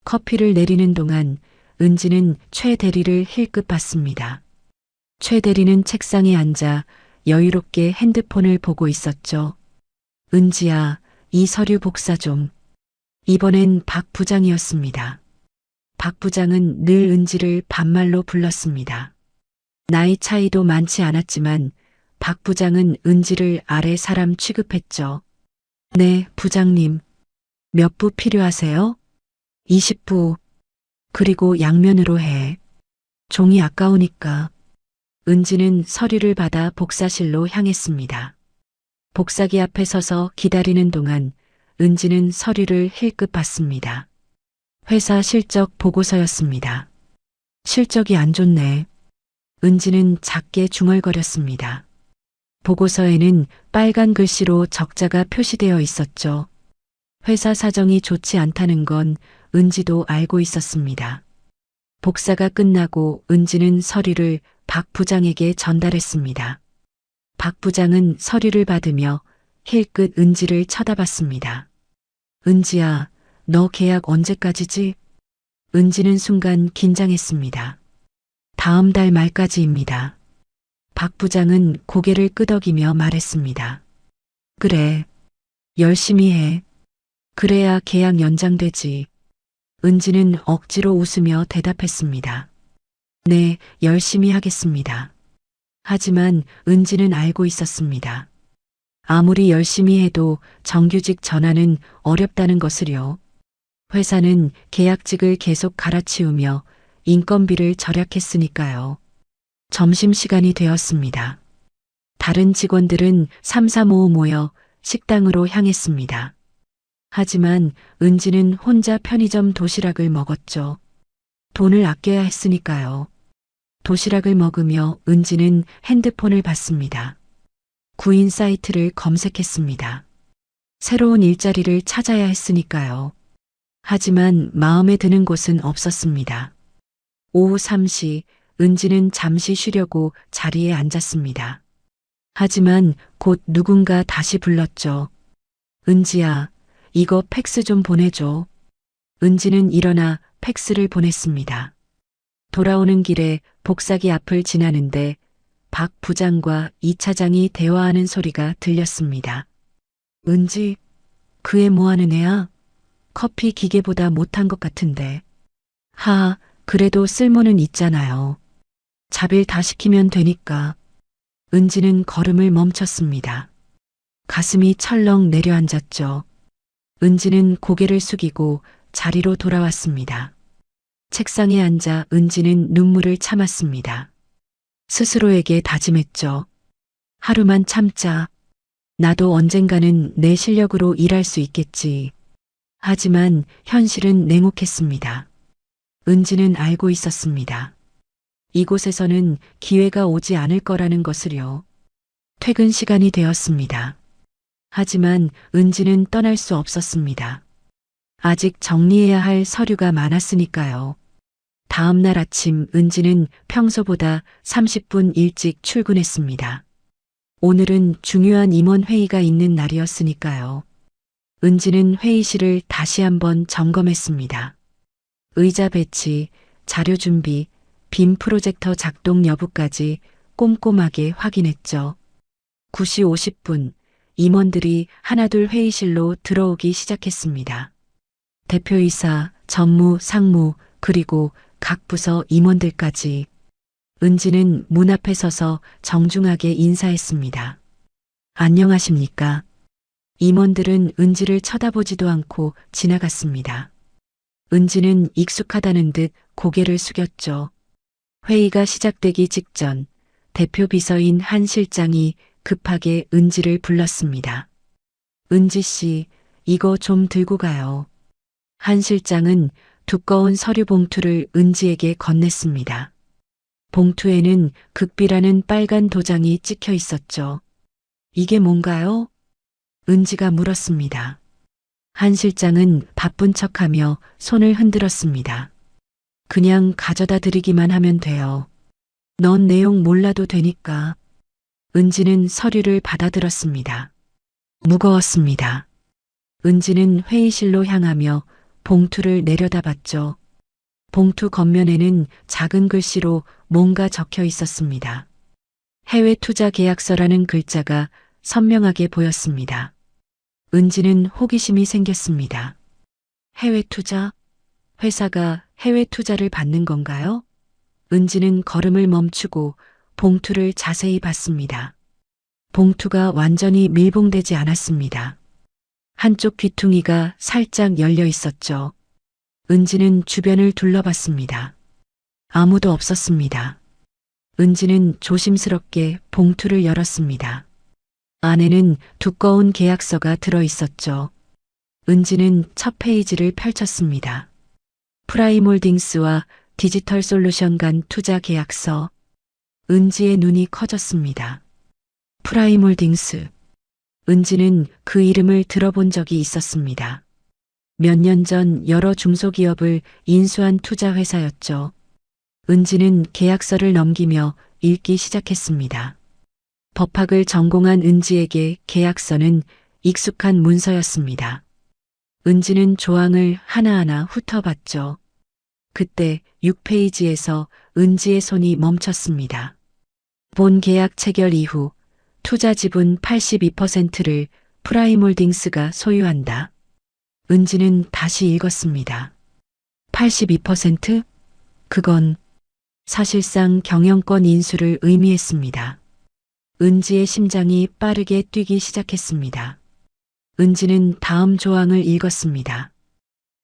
커피를 내리는 동안 은지는 최 대리를 힐끗 봤습니다. 최 대리는 책상에 앉아 여유롭게 핸드폰을 보고 있었죠. 은지야, 이 서류 복사 좀. 이번엔 박 부장이었습니다. 박 부장은 늘 은지를 반말로 불렀습니다. 나이 차이도 많지 않았지만 박 부장은 은지를 아래 사람 취급했죠. 네, 부장님. 몇 부 필요하세요? 20부. 그리고 양면으로 해. 종이 아까우니까. 은지는 서류를 받아 복사실로 향했습니다. 복사기 앞에 서서 기다리는 동안 은지는 서류를 힐끗 봤습니다. 회사 실적 보고서였습니다. 실적이 안 좋네. 은지는 작게 중얼거렸습니다. 보고서에는 빨간 글씨로 적자가 표시되어 있었죠. 회사 사정이 좋지 않다는 건 은지도 알고 있었습니다. 복사가 끝나고 은지는 서류를 박 부장에게 전달했습니다. 박 부장은 서류를 받으며 힐끗 은지를 쳐다봤습니다. 은지야, 너 계약 언제까지지? 은지는 순간 긴장했습니다. 다음 달 말까지입니다. 박 부장은 고개를 끄덕이며 말했습니다. 그래, 열심히 해. 그래야 계약 연장되지. 은지는 억지로 웃으며 대답했습니다. 네, 열심히 하겠습니다. 하지만 은지는 알고 있었습니다. 아무리 열심히 해도 정규직 전환은 어렵다는 것을요. 회사는 계약직을 계속 갈아치우며 인건비를 절약했으니까요. 점심시간이 되었습니다. 다른 직원들은 삼삼오오 모여 식당으로 향했습니다. 하지만 은지는 혼자 편의점 도시락을 먹었죠. 돈을 아껴야 했으니까요. 도시락을 먹으며 은지는 핸드폰을 봤습니다. 구인 사이트를 검색했습니다. 새로운 일자리를 찾아야 했으니까요. 하지만 마음에 드는 곳은 없었습니다. 오후 3시 은지는 잠시 쉬려고 자리에 앉았습니다. 하지만 곧 누군가 다시 불렀죠. 은지야, 이거 팩스 좀 보내줘. 은지는 일어나 팩스를 보냈습니다. 돌아오는 길에 복사기 앞을 지나는데 박 부장과 이 차장이 대화하는 소리가 들렸습니다. 은지, 그 애 뭐하는 애야? 커피 기계보다 못한 것 같은데. 그래도 쓸모는 있잖아요. 자빌 다 시키면 되니까. 은지는 걸음을 멈췄습니다. 가슴이 철렁 내려앉았죠. 은지는 고개를 숙이고 자리로 돌아왔습니다. 책상에 앉아 은지는 눈물을 참았습니다. 스스로에게 다짐했죠. 하루만 참자. 나도 언젠가는 내 실력으로 일할 수 있겠지. 하지만 현실은 냉혹했습니다. 은지는 알고 있었습니다. 이곳에서는 기회가 오지 않을 거라는 것을요. 퇴근 시간이 되었습니다. 하지만 은지는 떠날 수 없었습니다. 아직 정리해야 할 서류가 많았으니까요. 다음 날 아침 은지는 평소보다 30분 일찍 출근했습니다. 오늘은 중요한 임원 회의가 있는 날이었으니까요. 은지는 회의실을 다시 한번 점검했습니다. 의자 배치, 자료 준비, 빔 프로젝터 작동 여부까지 꼼꼼하게 확인했죠. 9시 50분, 임원들이 하나둘 회의실로 들어오기 시작했습니다. 대표이사, 전무, 상무, 그리고 각 부서 임원들까지. 은지는 문 앞에 서서 정중하게 인사했습니다. 안녕하십니까? 임원들은 은지를 쳐다보지도 않고 지나갔습니다. 은지는 익숙하다는 듯 고개를 숙였죠. 회의가 시작되기 직전 대표 비서인 한 실장이 급하게 은지를 불렀습니다. 은지 씨, 이거 좀 들고 가요. 한 실장은 두꺼운 서류 봉투를 은지에게 건넸습니다. 봉투에는 극비라는 빨간 도장이 찍혀 있었죠. 이게 뭔가요? 은지가 물었습니다. 한 실장은 바쁜 척하며 손을 흔들었습니다. 그냥 가져다 드리기만 하면 돼요. 넌 내용 몰라도 되니까. 은지는 서류를 받아들었습니다. 무거웠습니다. 은지는 회의실로 향하며 봉투를 내려다봤죠. 봉투 겉면에는 작은 글씨로 뭔가 적혀 있었습니다. 해외 투자 계약서라는 글자가 선명하게 보였습니다. 은지는 호기심이 생겼습니다. 해외 투자? 회사가 해외 투자를 받는 건가요? 은지는 걸음을 멈추고 봉투를 자세히 봤습니다. 봉투가 완전히 밀봉되지 않았습니다. 한쪽 귀퉁이가 살짝 열려 있었죠. 은지는 주변을 둘러봤습니다. 아무도 없었습니다. 은지는 조심스럽게 봉투를 열었습니다. 안에는 두꺼운 계약서가 들어 있었죠. 은지는 첫 페이지를 펼쳤습니다. 프라임홀딩스와 디지털 솔루션 간 투자 계약서. 은지의 눈이 커졌습니다. 프라임홀딩스. 은지는 그 이름을 들어본 적이 있었습니다. 몇 년 전 여러 중소기업을 인수한 투자회사였죠. 은지는 계약서를 넘기며 읽기 시작했습니다. 법학을 전공한 은지에게 계약서는 익숙한 문서였습니다. 은지는 조항을 하나하나 훑어봤죠. 그때 6페이지에서 은지의 손이 멈췄습니다. 본 계약 체결 이후 투자 지분 82%를 프라임홀딩스가 소유한다. 은지는 다시 읽었습니다. 82%? 그건 사실상 경영권 인수를 의미했습니다. 은지의 심장이 빠르게 뛰기 시작했습니다. 은지는 다음 조항을 읽었습니다.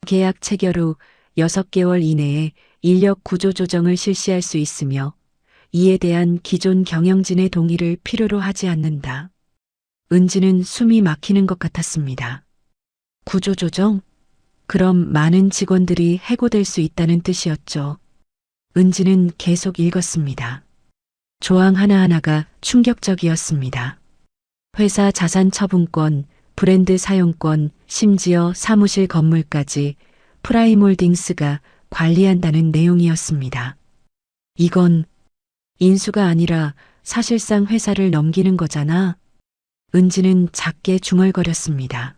계약 체결 후 6개월 이내에 인력 구조 조정을 실시할 수 있으며 이에 대한 기존 경영진의 동의를 필요로 하지 않는다. 은지는 숨이 막히는 것 같았습니다. 구조 조정? 그럼 많은 직원들이 해고될 수 있다는 뜻이었죠. 은지는 계속 읽었습니다. 조항 하나하나가 충격적이었습니다. 회사 자산 처분권, 브랜드 사용권, 심지어 사무실 건물까지 프라임홀딩스가 관리한다는 내용이었습니다. 이건 인수가 아니라 사실상 회사를 넘기는 거잖아. 은지는 작게 중얼거렸습니다.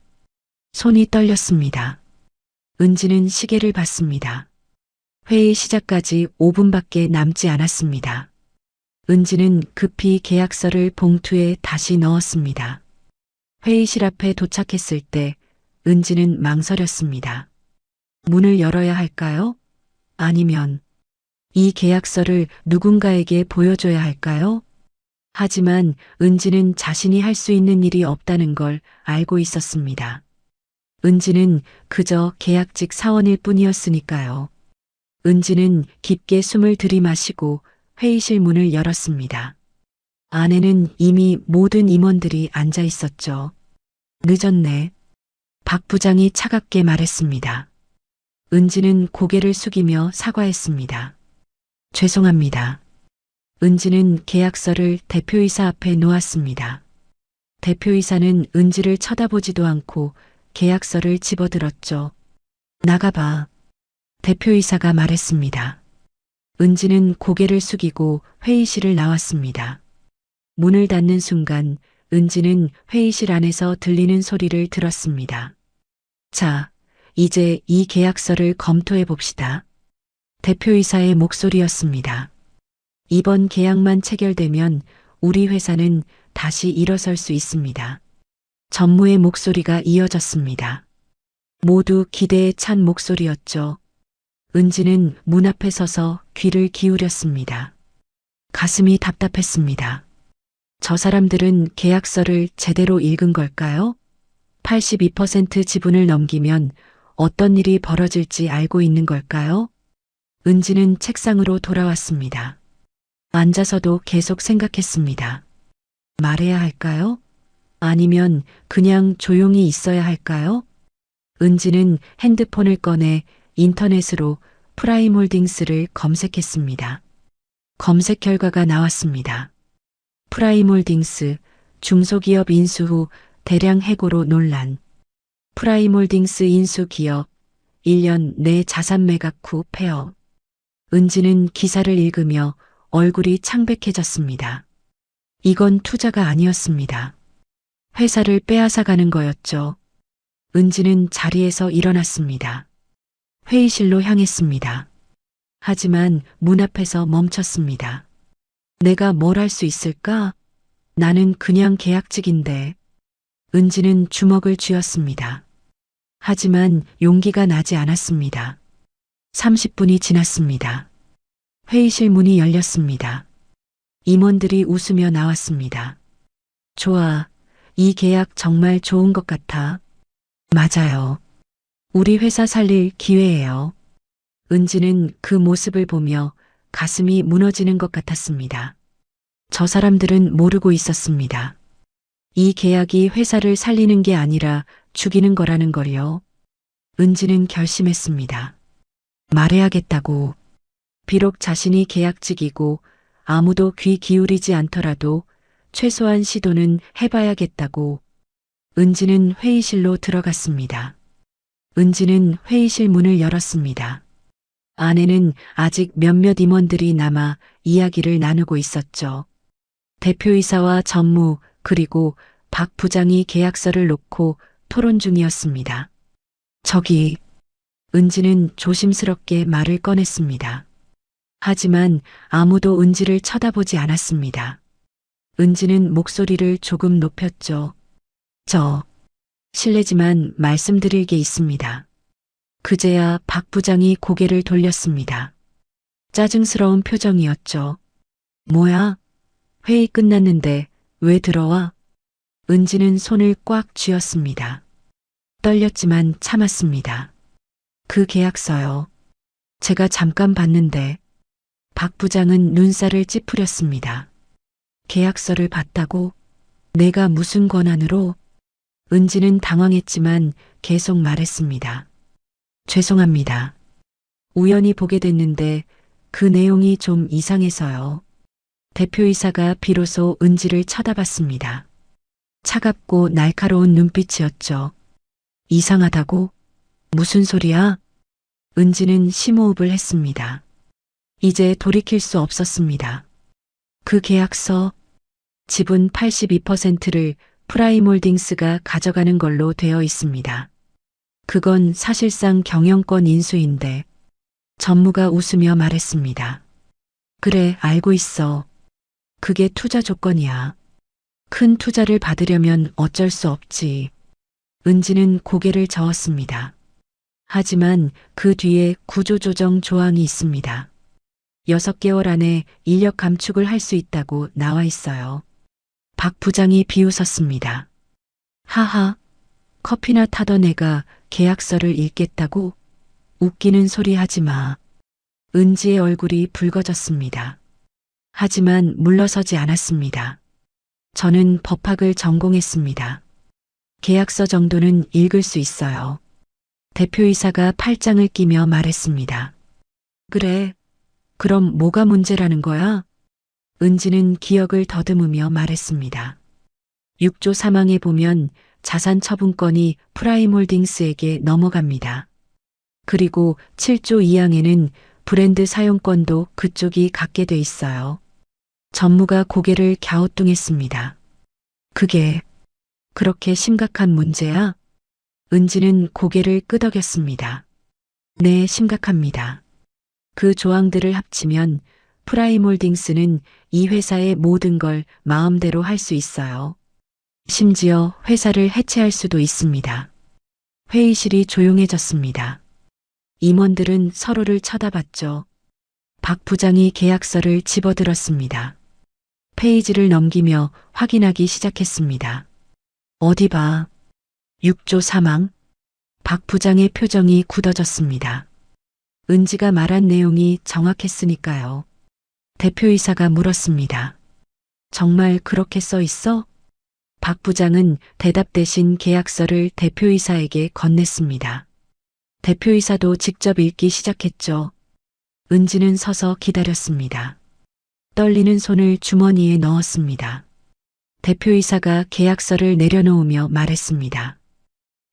손이 떨렸습니다. 은지는 시계를 봤습니다. 회의 시작까지 5분밖에 남지 않았습니다. 은지는 급히 계약서를 봉투에 다시 넣었습니다. 회의실 앞에 도착했을 때 은지는 망설였습니다. 문을 열어야 할까요? 아니면 이 계약서를 누군가에게 보여줘야 할까요? 하지만 은지는 자신이 할 수 있는 일이 없다는 걸 알고 있었습니다. 은지는 그저 계약직 사원일 뿐이었으니까요. 은지는 깊게 숨을 들이마시고 회의실 문을 열었습니다. 안에는 이미 모든 임원들이 앉아 있었죠. 늦었네. 박 부장이 차갑게 말했습니다. 은지는 고개를 숙이며 사과했습니다. 죄송합니다. 은지는 계약서를 대표이사 앞에 놓았습니다. 대표이사는 은지를 쳐다보지도 않고 계약서를 집어들었죠. 나가봐. 대표이사가 말했습니다. 은지는 고개를 숙이고 회의실을 나왔습니다. 문을 닫는 순간 은지는 회의실 안에서 들리는 소리를 들었습니다. 자, 이제 이 계약서를 검토해 봅시다. 대표이사의 목소리였습니다. 이번 계약만 체결되면 우리 회사는 다시 일어설 수 있습니다. 전무의 목소리가 이어졌습니다. 모두 기대에 찬 목소리였죠. 은지는 문 앞에 서서 귀를 기울였습니다. 가슴이 답답했습니다. 저 사람들은 계약서를 제대로 읽은 걸까요? 82% 지분을 넘기면 어떤 일이 벌어질지 알고 있는 걸까요? 은지는 책상으로 돌아왔습니다. 앉아서도 계속 생각했습니다. 말해야 할까요? 아니면 그냥 조용히 있어야 할까요? 은지는 핸드폰을 꺼내 인터넷으로 프라임홀딩스를 검색했습니다. 검색 결과가 나왔습니다. 프라임홀딩스 중소기업 인수 후 대량 해고로 논란. 프라임홀딩스 인수 기업 1년 내 자산 매각 후 폐업. 은지는 기사를 읽으며 얼굴이 창백해졌습니다. 이건 투자가 아니었습니다. 회사를 빼앗아가는 거였죠. 은지는 자리에서 일어났습니다. 회의실로 향했습니다. 하지만 문 앞에서 멈췄습니다. 내가 뭘 할 수 있을까? 나는 그냥 계약직인데. 은지는 주먹을 쥐었습니다. 하지만 용기가 나지 않았습니다. 30분이 지났습니다. 회의실 문이 열렸습니다. 임원들이 웃으며 나왔습니다. 좋아. 이 계약 정말 좋은 것 같아. 맞아요. 우리 회사 살릴 기회예요. 은지는 그 모습을 보며 가슴이 무너지는 것 같았습니다. 저 사람들은 모르고 있었습니다. 이 계약이 회사를 살리는 게 아니라 죽이는 거라는 걸요. 은지는 결심했습니다. 말해야겠다고. 비록 자신이 계약직이고 아무도 귀 기울이지 않더라도 최소한 시도는 해봐야겠다고. 은지는 회의실로 들어갔습니다. 은지는 회의실 문을 열었습니다. 안에는 아직 몇몇 임원들이 남아 이야기를 나누고 있었죠. 대표이사와 전무 그리고 박 부장이 계약서를 놓고 토론 중이었습니다. 저기, 은지는 조심스럽게 말을 꺼냈습니다. 하지만 아무도 은지를 쳐다보지 않았습니다. 은지는 목소리를 조금 높였죠. 실례지만 말씀드릴 게 있습니다. 그제야 박 부장이 고개를 돌렸습니다. 짜증스러운 표정이었죠. 뭐야? 회의 끝났는데 왜 들어와? 은지는 손을 꽉 쥐었습니다. 떨렸지만 참았습니다. 그 계약서요. 제가 잠깐 봤는데 박 부장은 눈살을 찌푸렸습니다. 계약서를 봤다고? 내가 무슨 권한으로? 은지는 당황했지만 계속 말했습니다. 죄송합니다. 우연히 보게 됐는데 그 내용이 좀 이상해서요. 대표이사가 비로소 은지를 쳐다봤습니다. 차갑고 날카로운 눈빛이었죠. 이상하다고? 무슨 소리야? 은지는 심호흡을 했습니다. 이제 돌이킬 수 없었습니다. 그 계약서, 지분 82%를 프라임홀딩스가 가져가는 걸로 되어 있습니다. 그건 사실상 경영권 인수인데 전무가 웃으며 말했습니다. 그래, 알고 있어. 그게 투자 조건이야. 큰 투자를 받으려면 어쩔 수 없지. 은지는 고개를 저었습니다. 하지만 그 뒤에 구조조정 조항이 있습니다. 6개월 안에 인력 감축을 할 수 있다고 나와 있어요. 박 부장이 비웃었습니다. 하하, 커피나 타던 애가 계약서를 읽겠다고? 웃기는 소리 하지 마. 은지의 얼굴이 붉어졌습니다. 하지만 물러서지 않았습니다. 저는 법학을 전공했습니다. 계약서 정도는 읽을 수 있어요. 대표이사가 팔짱을 끼며 말했습니다. 그래, 그럼 뭐가 문제라는 거야? 은지는 기억을 더듬으며 말했습니다. 6조 3항에 보면 자산 처분권이 프라임홀딩스에게 넘어갑니다. 그리고 7조 2항에는 브랜드 사용권도 그쪽이 갖게 돼 있어요. 전무가 고개를 갸우뚱했습니다. 그게 그렇게 심각한 문제야? 은지는 고개를 끄덕였습니다. 네, 심각합니다. 그 조항들을 합치면 프라임홀딩스는 이 회사의 모든 걸 마음대로 할 수 있어요. 심지어 회사를 해체할 수도 있습니다. 회의실이 조용해졌습니다. 임원들은 서로를 쳐다봤죠. 박 부장이 계약서를 집어들었습니다. 페이지를 넘기며 확인하기 시작했습니다. 어디 봐. 6조 3항. 박 부장의 표정이 굳어졌습니다. 은지가 말한 내용이 정확했으니까요. 대표이사가 물었습니다. 정말 그렇게 써 있어? 박 부장은 대답 대신 계약서를 대표이사에게 건넸습니다. 대표이사도 직접 읽기 시작했죠. 은지는 서서 기다렸습니다. 떨리는 손을 주머니에 넣었습니다. 대표이사가 계약서를 내려놓으며 말했습니다.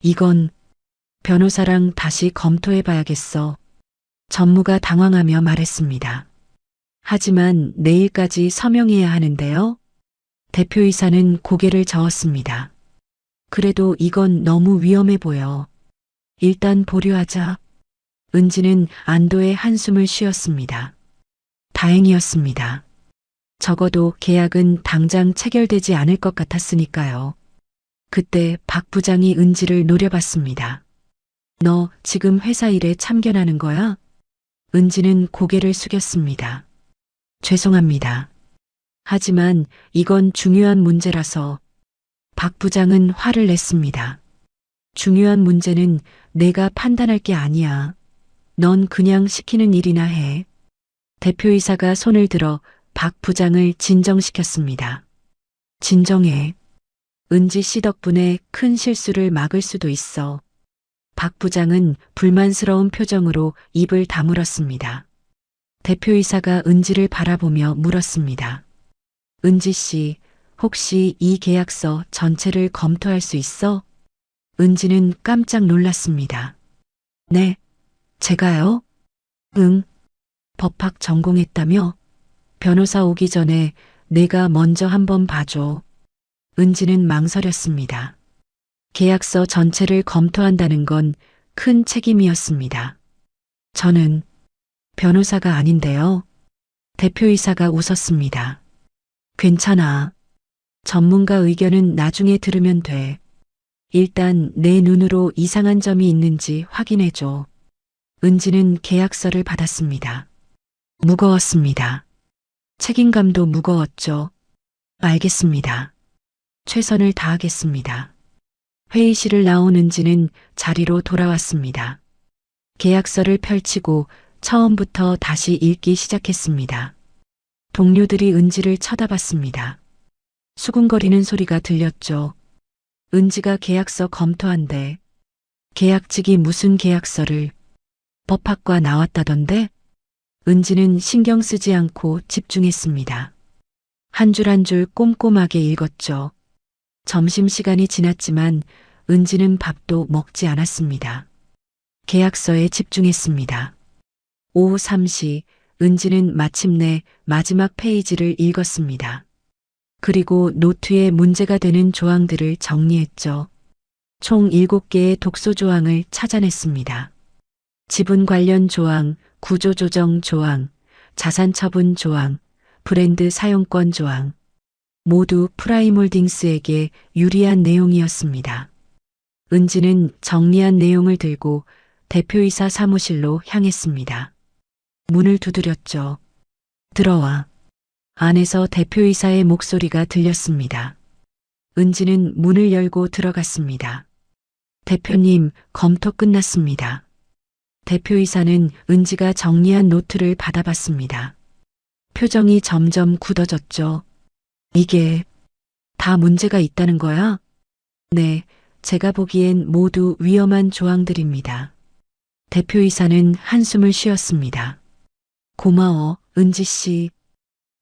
이건 변호사랑 다시 검토해 봐야겠어. 전무가 당황하며 말했습니다. 하지만 내일까지 서명해야 하는데요. 대표이사는 고개를 저었습니다. 그래도 이건 너무 위험해 보여. 일단 보류하자. 은지는 안도의 한숨을 쉬었습니다. 다행이었습니다. 적어도 계약은 당장 체결되지 않을 것 같았으니까요. 그때 박 부장이 은지를 노려봤습니다. 너 지금 회사 일에 참견하는 거야? 은지는 고개를 숙였습니다. 죄송합니다. 하지만 이건 중요한 문제라서. 박 부장은 화를 냈습니다. 중요한 문제는 내가 판단할 게 아니야. 넌 그냥 시키는 일이나 해. 대표이사가 손을 들어 박 부장을 진정시켰습니다. 진정해. 은지 씨 덕분에 큰 실수를 막을 수도 있어. 박 부장은 불만스러운 표정으로 입을 다물었습니다. 대표이사가 은지를 바라보며 물었습니다. 은지 씨, 혹시 이 계약서 전체를 검토할 수 있어? 은지는 깜짝 놀랐습니다. 네, 제가요? 응. 법학 전공했다며? 변호사 오기 전에 내가 먼저 한번 봐줘. 은지는 망설였습니다. 계약서 전체를 검토한다는 건 큰 책임이었습니다. 저는 변호사가 아닌데요. 대표이사가 웃었습니다. 괜찮아. 전문가 의견은 나중에 들으면 돼. 일단 내 눈으로 이상한 점이 있는지 확인해줘. 은지는 계약서를 받았습니다. 무거웠습니다. 책임감도 무거웠죠. 알겠습니다. 최선을 다하겠습니다. 회의실을 나온 은지는 자리로 돌아왔습니다. 계약서를 펼치고 처음부터 다시 읽기 시작했습니다. 동료들이 은지를 쳐다봤습니다. 수군거리는 소리가 들렸죠. 은지가 계약서 검토한대. 계약직이 무슨 계약서를? 법학과 나왔다던데? 은지는 신경 쓰지 않고 집중했습니다. 한 줄 한 줄 꼼꼼하게 읽었죠. 점심시간이 지났지만 은지는 밥도 먹지 않았습니다. 계약서에 집중했습니다. 오후 3시 은지는 마침내 마지막 페이지를 읽었습니다. 그리고 노트에 문제가 되는 조항들을 정리했죠. 총 7개의 독소 조항을 찾아냈습니다. 지분 관련 조항, 구조 조정 조항, 자산 처분 조항, 브랜드 사용권 조항. 모두 프라임홀딩스에게 유리한 내용이었습니다. 은지는 정리한 내용을 들고 대표이사 사무실로 향했습니다. 문을 두드렸죠. 들어와. 안에서 대표이사의 목소리가 들렸습니다. 은지는 문을 열고 들어갔습니다. 대표님, 검토 끝났습니다. 대표이사는 은지가 정리한 노트를 받아봤습니다. 표정이 점점 굳어졌죠. 이게 다 문제가 있다는 거야? 네, 제가 보기엔 모두 위험한 조항들입니다. 대표이사는 한숨을 쉬었습니다. 고마워, 은지 씨.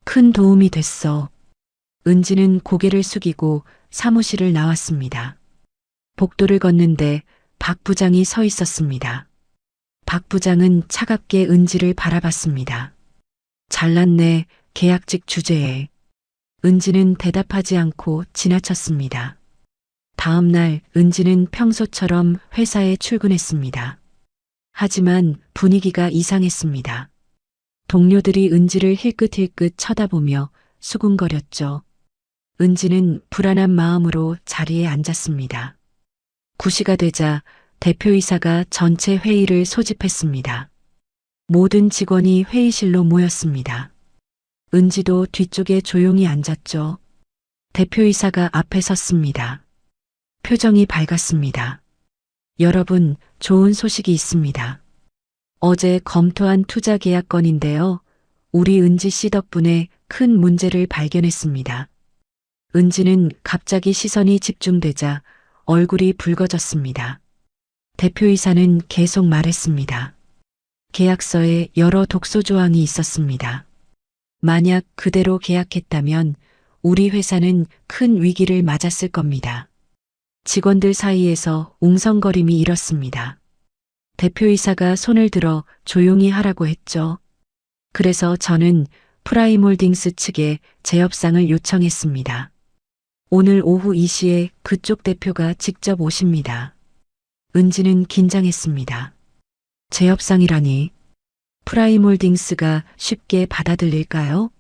큰 도움이 됐어. 은지는 고개를 숙이고 사무실을 나왔습니다. 복도를 걷는데 박 부장이 서 있었습니다. 박 부장은 차갑게 은지를 바라봤습니다. 잘났네, 계약직 주제에. 은지는 대답하지 않고 지나쳤습니다. 다음 날 은지는 평소처럼 회사에 출근했습니다. 하지만 분위기가 이상했습니다. 동료들이 은지를 힐끗힐끗 쳐다보며 수군거렸죠. 은지는 불안한 마음으로 자리에 앉았습니다. 9시가 되자 대표이사가 전체 회의를 소집했습니다. 모든 직원이 회의실로 모였습니다. 은지도 뒤쪽에 조용히 앉았죠. 대표이사가 앞에 섰습니다. 표정이 밝았습니다. 여러분, 좋은 소식이 있습니다. 어제 검토한 투자 계약 건인데요. 우리 은지 씨 덕분에 큰 문제를 발견했습니다. 은지는 갑자기 시선이 집중되자 얼굴이 붉어졌습니다. 대표이사는 계속 말했습니다. 계약서에 여러 독소 조항이 있었습니다. 만약 그대로 계약했다면 우리 회사는 큰 위기를 맞았을 겁니다. 직원들 사이에서 웅성거림이 일었습니다. 대표이사가 손을 들어 조용히 하라고 했죠. 그래서 저는 프라임홀딩스 측에 재협상을 요청했습니다. 오늘 오후 2시에 그쪽 대표가 직접 오십니다. 은지는 긴장했습니다. 재협상이라니. 프라임홀딩스가 쉽게 받아들일까요?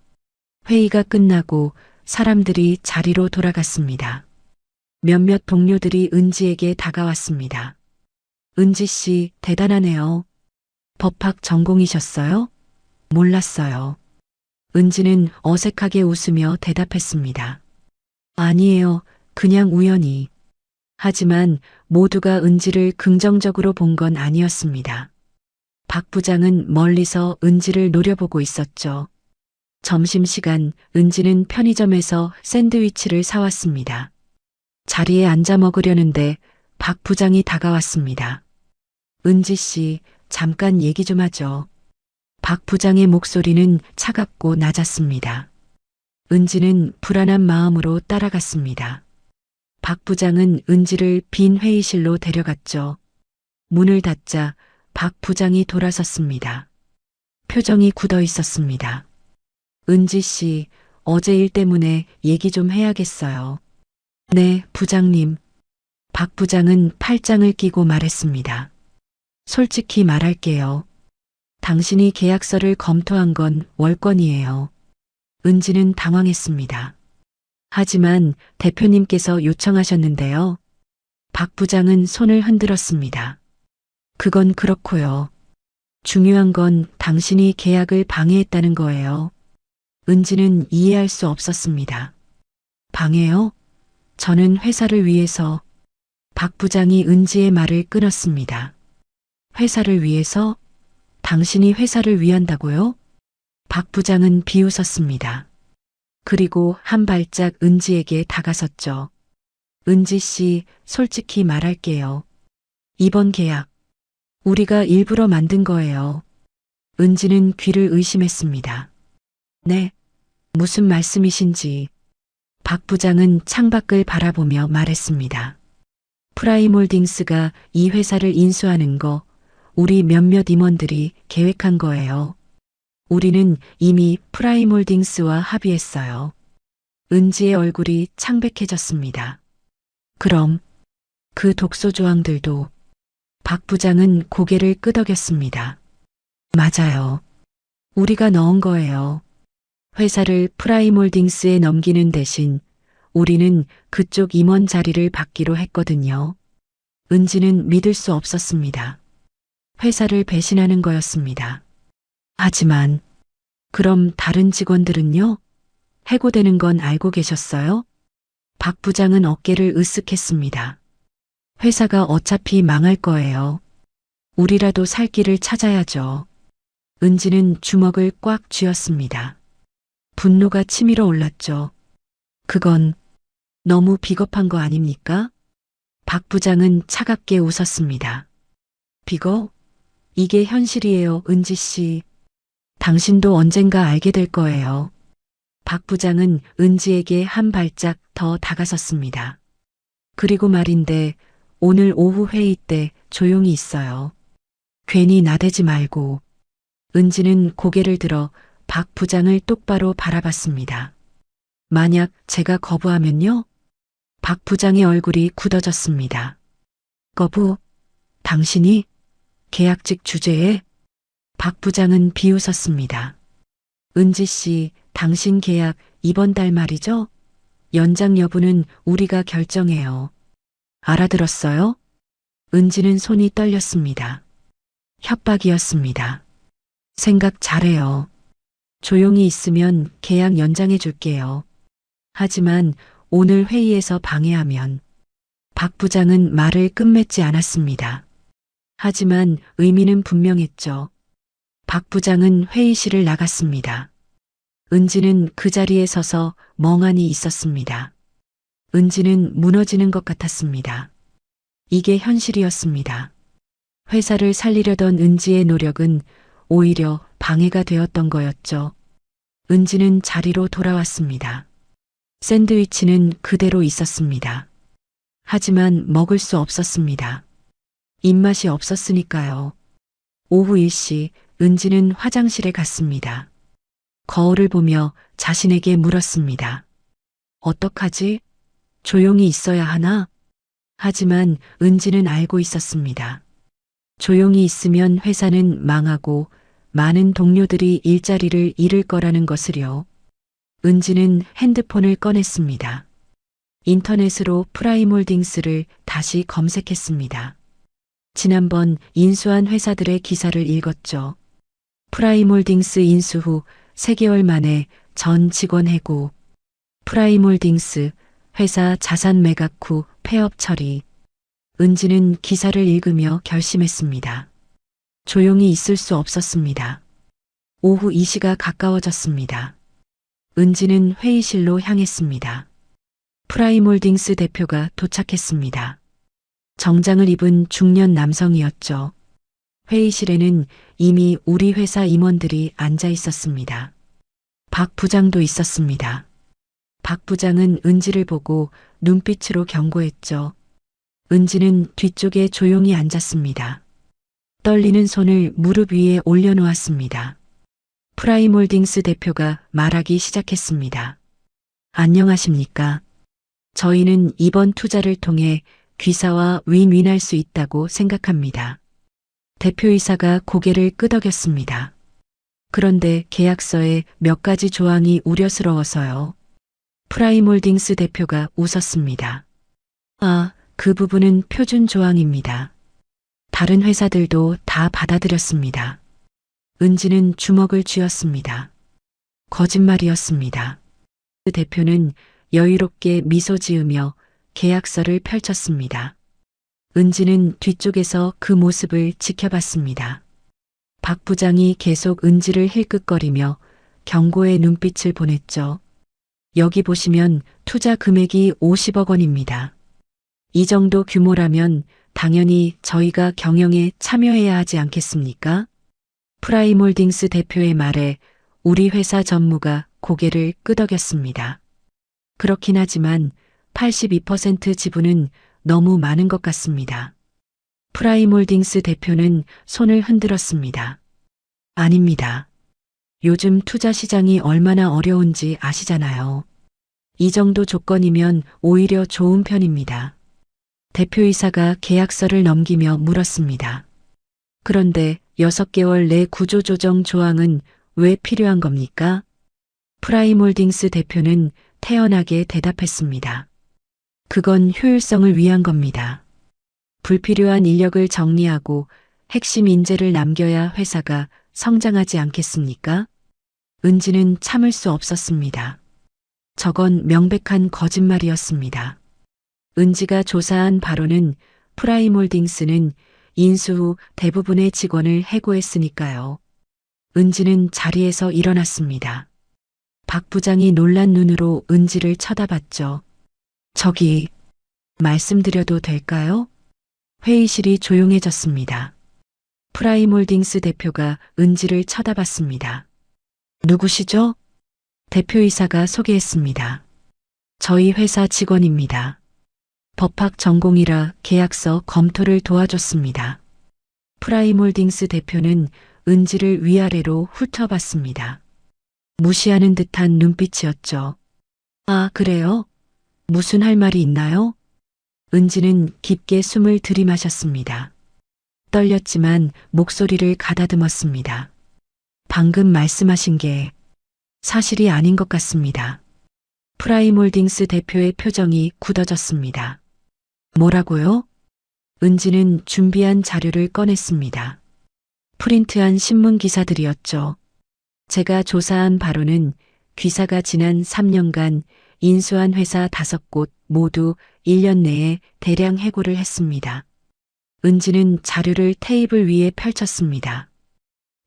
회의가 끝나고 사람들이 자리로 돌아갔습니다. 몇몇 동료들이 은지에게 다가왔습니다. 은지 씨, 대단하네요. 법학 전공이셨어요? 몰랐어요. 은지는 어색하게 웃으며 대답했습니다. 아니에요. 그냥 우연히. 하지만 모두가 은지를 긍정적으로 본 건 아니었습니다. 박 부장은 멀리서 은지를 노려보고 있었죠. 점심시간 은지는 편의점에서 샌드위치를 사왔습니다. 자리에 앉아 먹으려는데 박 부장이 다가왔습니다. 은지 씨, 잠깐 얘기 좀 하죠. 박 부장의 목소리는 차갑고 낮았습니다. 은지는 불안한 마음으로 따라갔습니다. 박 부장은 은지를 빈 회의실로 데려갔죠. 문을 닫자 박 부장이 돌아섰습니다. 표정이 굳어 있었습니다. 은지 씨, 어제 일 때문에 얘기 좀 해야겠어요. 네, 부장님. 박 부장은 팔짱을 끼고 말했습니다. 솔직히 말할게요. 당신이 계약서를 검토한 건 월권이에요. 은지는 당황했습니다. 하지만 대표님께서 요청하셨는데요. 박 부장은 손을 흔들었습니다. 그건 그렇고요. 중요한 건 당신이 계약을 방해했다는 거예요. 은지는 이해할 수 없었습니다. 방해요? 저는 회사를 위해서. 박 부장이 은지의 말을 끊었습니다. 회사를 위해서? 당신이 회사를 위한다고요? 박 부장은 비웃었습니다. 그리고 한 발짝 은지에게 다가섰죠. 은지 씨, 솔직히 말할게요. 이번 계약, 우리가 일부러 만든 거예요. 은지는 귀를 의심했습니다. 네, 무슨 말씀이신지. 박 부장은 창밖을 바라보며 말했습니다. 프라임홀딩스가 이 회사를 인수하는 거 우리 몇몇 임원들이 계획한 거예요. 우리는 이미 프라임홀딩스와 합의했어요. 은지의 얼굴이 창백해졌습니다. 그럼 그 독소 조항들도. 박 부장은 고개를 끄덕였습니다. 맞아요. 우리가 넣은 거예요. 회사를 프라임홀딩스에 넘기는 대신 우리는 그쪽 임원 자리를 받기로 했거든요. 은지는 믿을 수 없었습니다. 회사를 배신하는 거였습니다. 하지만 그럼 다른 직원들은요? 해고되는 건 알고 계셨어요? 박 부장은 어깨를 으쓱했습니다. 회사가 어차피 망할 거예요. 우리라도 살 길을 찾아야죠. 은지는 주먹을 꽉 쥐었습니다. 분노가 치밀어 올랐죠. 그건 너무 비겁한 거 아닙니까? 박 부장은 차갑게 웃었습니다. 비거? 이게 현실이에요, 은지 씨. 당신도 언젠가 알게 될 거예요. 박 부장은 은지에게 한 발짝 더 다가섰습니다. 그리고 말인데 오늘 오후 회의 때 조용히 있어요. 괜히 나대지 말고. 은지는 고개를 들어 박 부장을 똑바로 바라봤습니다. 만약 제가 거부하면요? 박 부장의 얼굴이 굳어졌습니다. 거부? 당신이? 계약직 주제에? 박 부장은 비웃었습니다. 은지 씨, 당신 계약 이번 달 말이죠? 연장 여부는 우리가 결정해요. 알아들었어요? 은지는 손이 떨렸습니다. 협박이었습니다. 생각 잘해요. 조용히 있으면 계약 연장해 줄게요. 하지만 오늘 회의에서 방해하면. 박 부장은 말을 끝맺지 않았습니다. 하지만 의미는 분명했죠. 박 부장은 회의실을 나갔습니다. 은지는 그 자리에 서서 멍하니 있었습니다. 은지는 무너지는 것 같았습니다. 이게 현실이었습니다. 회사를 살리려던 은지의 노력은 오히려 방해가 되었던 거였죠. 은지는 자리로 돌아왔습니다. 샌드위치는 그대로 있었습니다. 하지만 먹을 수 없었습니다. 입맛이 없었으니까요. 오후 1시 은지는 화장실에 갔습니다. 거울을 보며 자신에게 물었습니다. 어떡하지? 조용히 있어야 하나? 하지만 은지는 알고 있었습니다. 조용히 있으면 회사는 망하고 많은 동료들이 일자리를 잃을 거라는 것을요. 은지는 핸드폰을 꺼냈습니다. 인터넷으로 프라임홀딩스를 다시 검색했습니다. 지난번 인수한 회사들의 기사를 읽었죠. 프라임홀딩스 인수 후 3개월 만에 전 직원 해고. 프라임홀딩스 회사 자산 매각 후 폐업 처리. 은지는 기사를 읽으며 결심했습니다. 조용히 있을 수 없었습니다. 오후 2시가 가까워졌습니다. 은지는 회의실로 향했습니다. 프라임홀딩스 대표가 도착했습니다. 정장을 입은 중년 남성이었죠. 회의실에는 이미 우리 회사 임원들이 앉아 있었습니다. 박 부장도 있었습니다. 박 부장은 은지를 보고 눈빛으로 경고했죠. 은지는 뒤쪽에 조용히 앉았습니다. 떨리는 손을 무릎 위에 올려놓았습니다. 프라임홀딩스 대표가 말하기 시작했습니다. 안녕하십니까? 저희는 이번 투자를 통해 귀사와 윈윈할 수 있다고 생각합니다. 대표이사가 고개를 끄덕였습니다. 그런데 계약서에 몇 가지 조항이 우려스러워서요. 프라임홀딩스 대표가 웃었습니다. 아, 그 부분은 표준 조항입니다. 다른 회사들도 다 받아들였습니다. 은지는 주먹을 쥐었습니다. 거짓말이었습니다. 그 대표는 여유롭게 미소 지으며 계약서를 펼쳤습니다. 은지는 뒤쪽에서 그 모습을 지켜봤습니다. 박 부장이 계속 은지를 힐끗거리며 경고의 눈빛을 보냈죠. 여기 보시면 투자 금액이 50억 원입니다. 이 정도 규모라면 당연히 저희가 경영에 참여해야 하지 않겠습니까? 프라임홀딩스 대표의 말에 우리 회사 전무가 고개를 끄덕였습니다. 그렇긴 하지만 82% 지분은 너무 많은 것 같습니다. 프라임홀딩스 대표는 손을 흔들었습니다. 아닙니다. 요즘 투자 시장이 얼마나 어려운지 아시잖아요. 이 정도 조건이면 오히려 좋은 편입니다. 대표이사가 계약서를 넘기며 물었습니다. 그런데 6개월 내 구조조정 조항은 왜 필요한 겁니까? 프라임홀딩스 대표는 태연하게 대답했습니다. 그건 효율성을 위한 겁니다. 불필요한 인력을 정리하고 핵심 인재를 남겨야 회사가 성장하지 않겠습니까? 은지는 참을 수 없었습니다. 저건 명백한 거짓말이었습니다. 은지가 조사한 바로는 프라임홀딩스는 인수 후 대부분의 직원을 해고했으니까요. 은지는 자리에서 일어났습니다. 박 부장이 놀란 눈으로 은지를 쳐다봤죠. 저기, 말씀드려도 될까요? 회의실이 조용해졌습니다. 프라임홀딩스 대표가 은지를 쳐다봤습니다. 누구시죠? 대표이사가 소개했습니다. 저희 회사 직원입니다. 법학 전공이라 계약서 검토를 도와줬습니다. 프라임홀딩스 대표는 은지를 위아래로 훑어봤습니다. 무시하는 듯한 눈빛이었죠. 아, 그래요? 무슨 할 말이 있나요? 은지는 깊게 숨을 들이마셨습니다. 떨렸지만 목소리를 가다듬었습니다. 방금 말씀하신 게 사실이 아닌 것 같습니다. 프라임홀딩스 대표의 표정이 굳어졌습니다. 뭐라고요? 은지는 준비한 자료를 꺼냈습니다. 프린트한 신문 기사들이었죠. 제가 조사한 바로는 귀사가 지난 3년간 인수한 회사 5곳 모두 1년 내에 대량 해고를 했습니다. 은지는 자료를 테이블 위에 펼쳤습니다.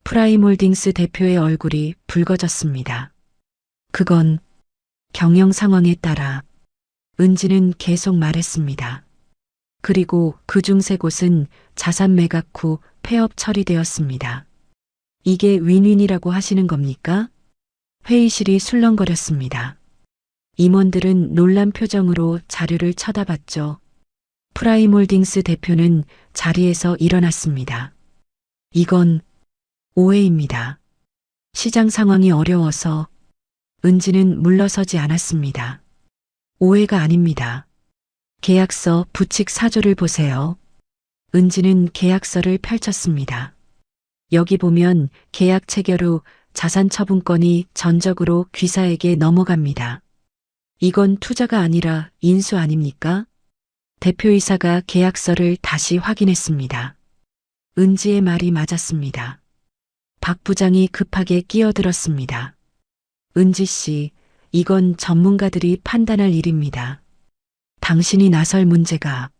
프라임홀딩스 대표의 얼굴이 붉어졌습니다. 그건 경영 상황에 따라 은지는 계속 말했습니다. 그리고 그중 3곳은 자산 매각 후 폐업 처리되었습니다. 이게 윈윈이라고 하시는 겁니까? 회의실이 술렁거렸습니다. 임원들은 놀란 표정으로 자료를 쳐다봤죠. 프라임홀딩스 대표는 자리에서 일어났습니다. 이건 오해입니다. 시장 상황이 어려워서 은지는 물러서지 않았습니다. 오해가 아닙니다. 계약서 부칙 4조를 보세요. 은지는 계약서를 펼쳤습니다. 여기 보면 계약 체결 후 자산 처분권이 전적으로 귀사에게 넘어갑니다. 이건 투자가 아니라 인수 아닙니까? 대표이사가 계약서를 다시 확인했습니다. 은지의 말이 맞았습니다. 박 부장이 급하게 끼어들었습니다. 은지 씨, 이건 전문가들이 판단할 일입니다. 당신이 나설 문제가.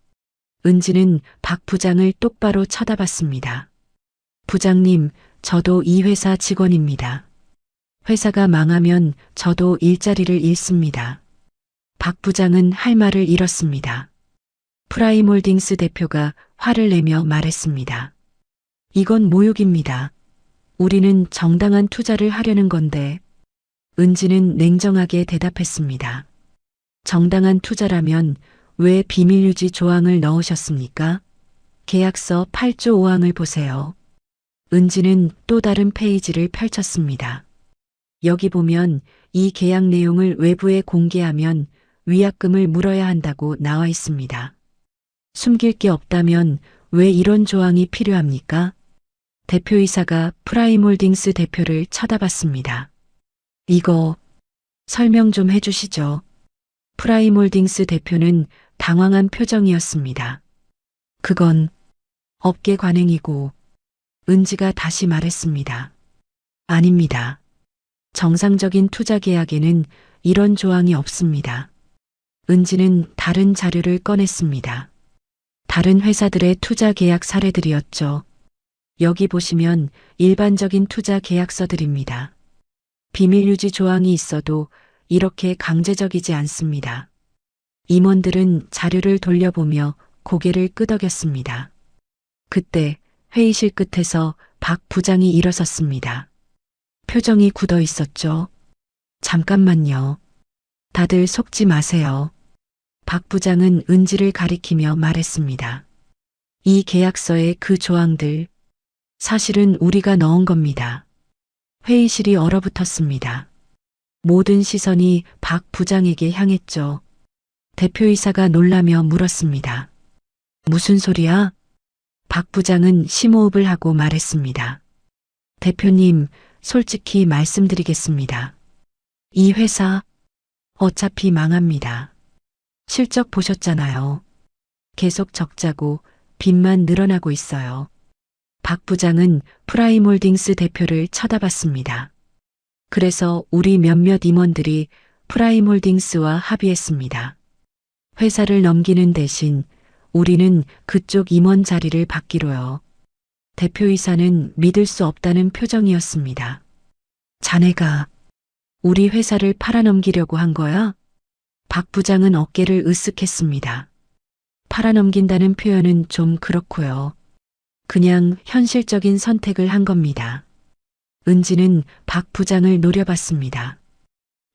은지는 박 부장을 똑바로 쳐다봤습니다. 부장님, 저도 이 회사 직원입니다. 회사가 망하면 저도 일자리를 잃습니다. 박 부장은 할 말을 잃었습니다. 프라임홀딩스 대표가 화를 내며 말했습니다. 이건 모욕입니다. 우리는 정당한 투자를 하려는 건데. 은지는 냉정하게 대답했습니다. 정당한 투자라면 왜 비밀유지 조항을 넣으셨습니까? 계약서 8조 5항을 보세요. 은지는 또 다른 페이지를 펼쳤습니다. 여기 보면 이 계약 내용을 외부에 공개하면 위약금을 물어야 한다고 나와 있습니다. 숨길 게 없다면 왜 이런 조항이 필요합니까? 대표이사가 프라임홀딩스 대표를 쳐다봤습니다. 이거 설명 좀 해주시죠. 프라임홀딩스 대표는 당황한 표정이었습니다. 그건 업계 관행이고. 은지가 다시 말했습니다. 아닙니다. 정상적인 투자 계약에는 이런 조항이 없습니다. 은지는 다른 자료를 꺼냈습니다. 다른 회사들의 투자 계약 사례들이었죠. 여기 보시면 일반적인 투자 계약서들입니다. 비밀 유지 조항이 있어도 이렇게 강제적이지 않습니다. 임원들은 자료를 돌려보며 고개를 끄덕였습니다. 그때 회의실 끝에서 박 부장이 일어섰습니다. 표정이 굳어 있었죠. 잠깐만요. 다들 속지 마세요. 박 부장은 은지를 가리키며 말했습니다. 이 계약서의 그 조항들, 사실은 우리가 넣은 겁니다. 회의실이 얼어붙었습니다. 모든 시선이 박 부장에게 향했죠. 대표이사가 놀라며 물었습니다. 무슨 소리야? 박 부장은 심호흡을 하고 말했습니다. 대표님, 솔직히 말씀드리겠습니다. 이 회사 어차피 망합니다. 실적 보셨잖아요. 계속 적자고 빚만 늘어나고 있어요. 박 부장은 프라임홀딩스 대표를 쳐다봤습니다. 그래서 우리 몇몇 임원들이 프라임홀딩스와 합의했습니다. 회사를 넘기는 대신 우리는 그쪽 임원 자리를 받기로요. 대표이사는 믿을 수 없다는 표정이었습니다. 자네가 우리 회사를 팔아넘기려고 한 거야? 박 부장은 어깨를 으쓱했습니다. 팔아넘긴다는 표현은 좀 그렇고요. 그냥 현실적인 선택을 한 겁니다. 은지는 박 부장을 노려봤습니다.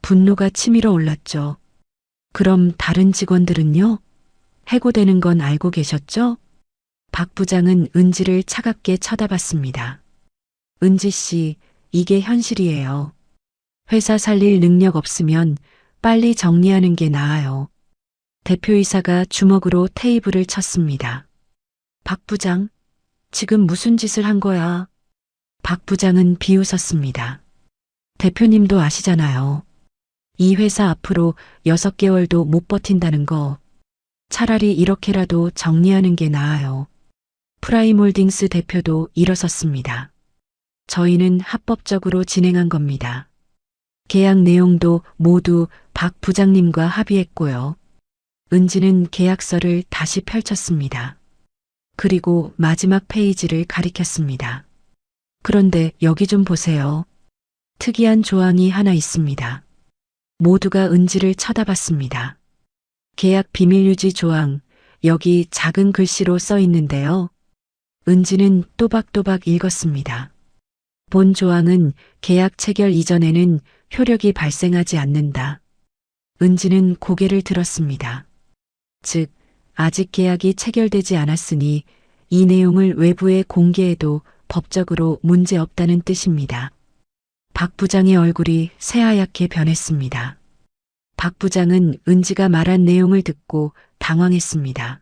분노가 치밀어 올랐죠. 그럼 다른 직원들은요? 해고되는 건 알고 계셨죠? 박 부장은 은지를 차갑게 쳐다봤습니다. 은지 씨, 이게 현실이에요. 회사 살릴 능력 없으면 빨리 정리하는 게 나아요. 대표이사가 주먹으로 테이블을 쳤습니다. 박 부장, 지금 무슨 짓을 한 거야? 박 부장은 비웃었습니다. 대표님도 아시잖아요. 이 회사 앞으로 6개월도 못 버틴다는 거. 차라리 이렇게라도 정리하는 게 나아요. 프라임홀딩스 대표도 일어섰습니다. 저희는 합법적으로 진행한 겁니다. 계약 내용도 모두 박 부장님과 합의했고요. 은지는 계약서를 다시 펼쳤습니다. 그리고 마지막 페이지를 가리켰습니다. 그런데 여기 좀 보세요. 특이한 조항이 하나 있습니다. 모두가 은지를 쳐다봤습니다. 계약 비밀유지 조항, 여기 작은 글씨로 써 있는데요. 은지는 또박또박 읽었습니다. 본 조항은 계약 체결 이전에는 효력이 발생하지 않는다. 은지는 고개를 들었습니다. 즉, 아직 계약이 체결되지 않았으니 이 내용을 외부에 공개해도 법적으로 문제없다는 뜻입니다. 박 부장의 얼굴이 새하얗게 변했습니다. 박 부장은 은지가 말한 내용을 듣고 당황했습니다.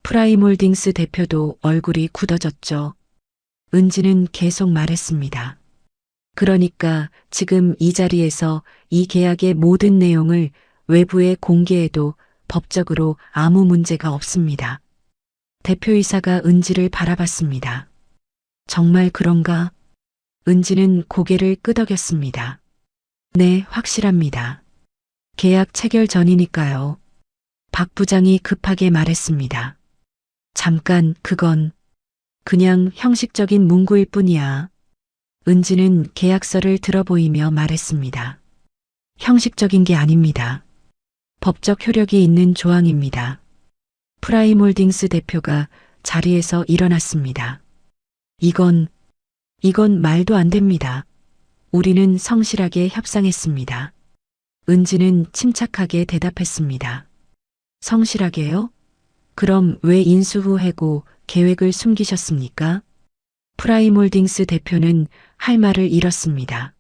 프라임홀딩스 대표도 얼굴이 굳어졌죠. 은지는 계속 말했습니다. 그러니까 지금 이 자리에서 이 계약의 모든 내용을 외부에 공개해도 법적으로 아무 문제가 없습니다. 대표이사가 은지를 바라봤습니다. 정말 그런가? 은지는 고개를 끄덕였습니다. 네, 확실합니다. 계약 체결 전이니까요. 박 부장이 급하게 말했습니다. 잠깐, 그건 그냥 형식적인 문구일 뿐이야. 은지는 계약서를 들어보이며 말했습니다. 형식적인 게 아닙니다. 법적 효력이 있는 조항입니다. 프라임홀딩스 대표가 자리에서 일어났습니다. 이건 말도 안 됩니다. 우리는 성실하게 협상했습니다. 은지는 침착하게 대답했습니다. 성실하게요? 그럼 왜 인수 후 해고 계획을 숨기셨습니까? 프라임홀딩스 대표는 할 말을 잃었습니다.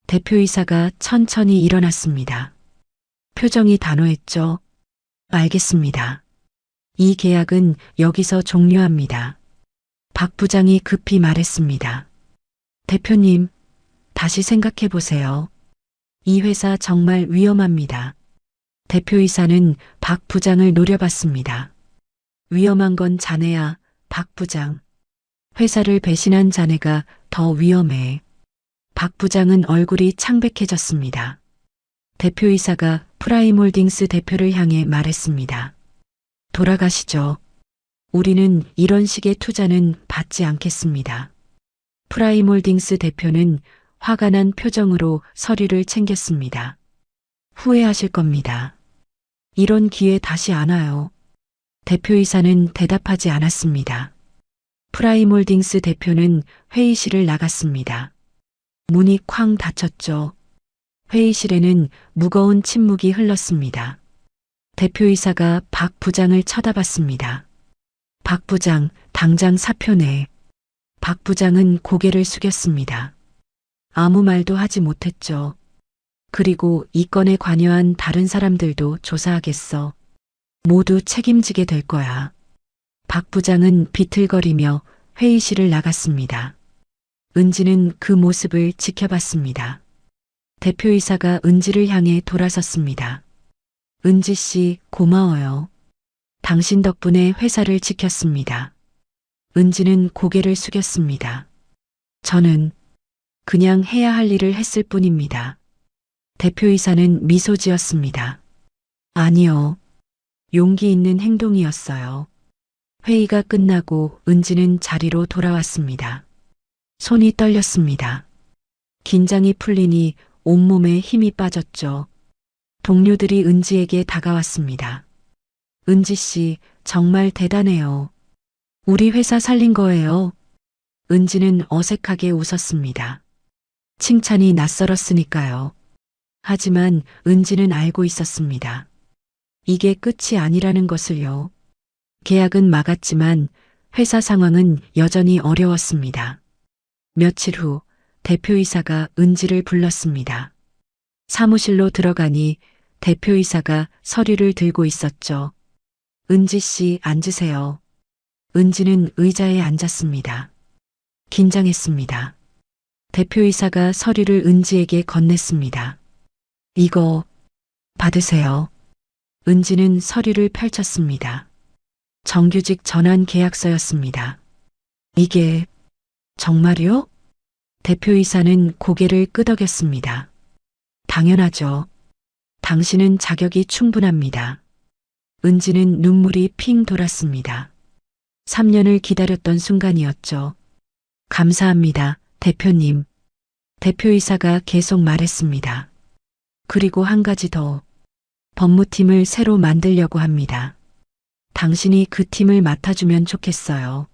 대표이사가 천천히 일어났습니다. 표정이 단호했죠. 알겠습니다. 이 계약은 여기서 종료합니다. 박 부장이 급히 말했습니다. 대표님, 다시 생각해 보세요. 이 회사 정말 위험합니다. 대표이사는 박 부장을 노려봤습니다. 위험한 건 자네야, 박 부장. 회사를 배신한 자네가 더 위험해. 박 부장은 얼굴이 창백해졌습니다. 대표이사가 프라임홀딩스 대표를 향해 말했습니다. 돌아가시죠. 우리는 이런 식의 투자는 받지 않겠습니다. 프라임홀딩스 대표는 화가 난 표정으로 서류를 챙겼습니다. 후회하실 겁니다. 이런 기회 다시 안 와요. 대표이사는 대답하지 않았습니다. 프라임홀딩스 대표는 회의실을 나갔습니다. 문이 쾅 닫혔죠. 회의실에는 무거운 침묵이 흘렀습니다. 대표이사가 박 부장을 쳐다봤습니다. 박 부장, 당장 사표 내. 박 부장은 고개를 숙였습니다. 아무 말도 하지 못했죠. 그리고 이 건에 관여한 다른 사람들도 조사하겠어. 모두 책임지게 될 거야. 박 부장은 비틀거리며 회의실을 나갔습니다. 은지는 그 모습을 지켜봤습니다. 대표이사가 은지를 향해 돌아섰습니다. 은지 씨, 고마워요. 당신 덕분에 회사를 지켰습니다. 은지는 고개를 숙였습니다. 저는 그냥 해야 할 일을 했을 뿐입니다. 대표이사는 미소 지었습니다. 아니요. 용기 있는 행동이었어요. 회의가 끝나고 은지는 자리로 돌아왔습니다. 손이 떨렸습니다. 긴장이 풀리니 온몸에 힘이 빠졌죠. 동료들이 은지에게 다가왔습니다. 은지 씨, 정말 대단해요. 우리 회사 살린 거예요. 은지는 어색하게 웃었습니다. 칭찬이 낯설었으니까요. 하지만 은지는 알고 있었습니다. 이게 끝이 아니라는 것을요. 계약은 막았지만 회사 상황은 여전히 어려웠습니다. 며칠 후 대표이사가 은지를 불렀습니다. 사무실로 들어가니 대표이사가 서류를 들고 있었죠. 은지 씨, 앉으세요. 은지는 의자에 앉았습니다. 긴장했습니다. 대표이사가 서류를 은지에게 건넸습니다. 이거 받으세요. 은지는 서류를 펼쳤습니다. 정규직 전환 계약서였습니다. 이게 정말요? 대표이사는 고개를 끄덕였습니다. 당연하죠. 당신은 자격이 충분합니다. 은지는 눈물이 핑 돌았습니다. 3년을 기다렸던 순간이었죠. 감사합니다, 대표님. 대표이사가 계속 말했습니다. 그리고 한 가지 더. 법무팀을 새로 만들려고 합니다. 당신이 그 팀을 맡아주면 좋겠어요.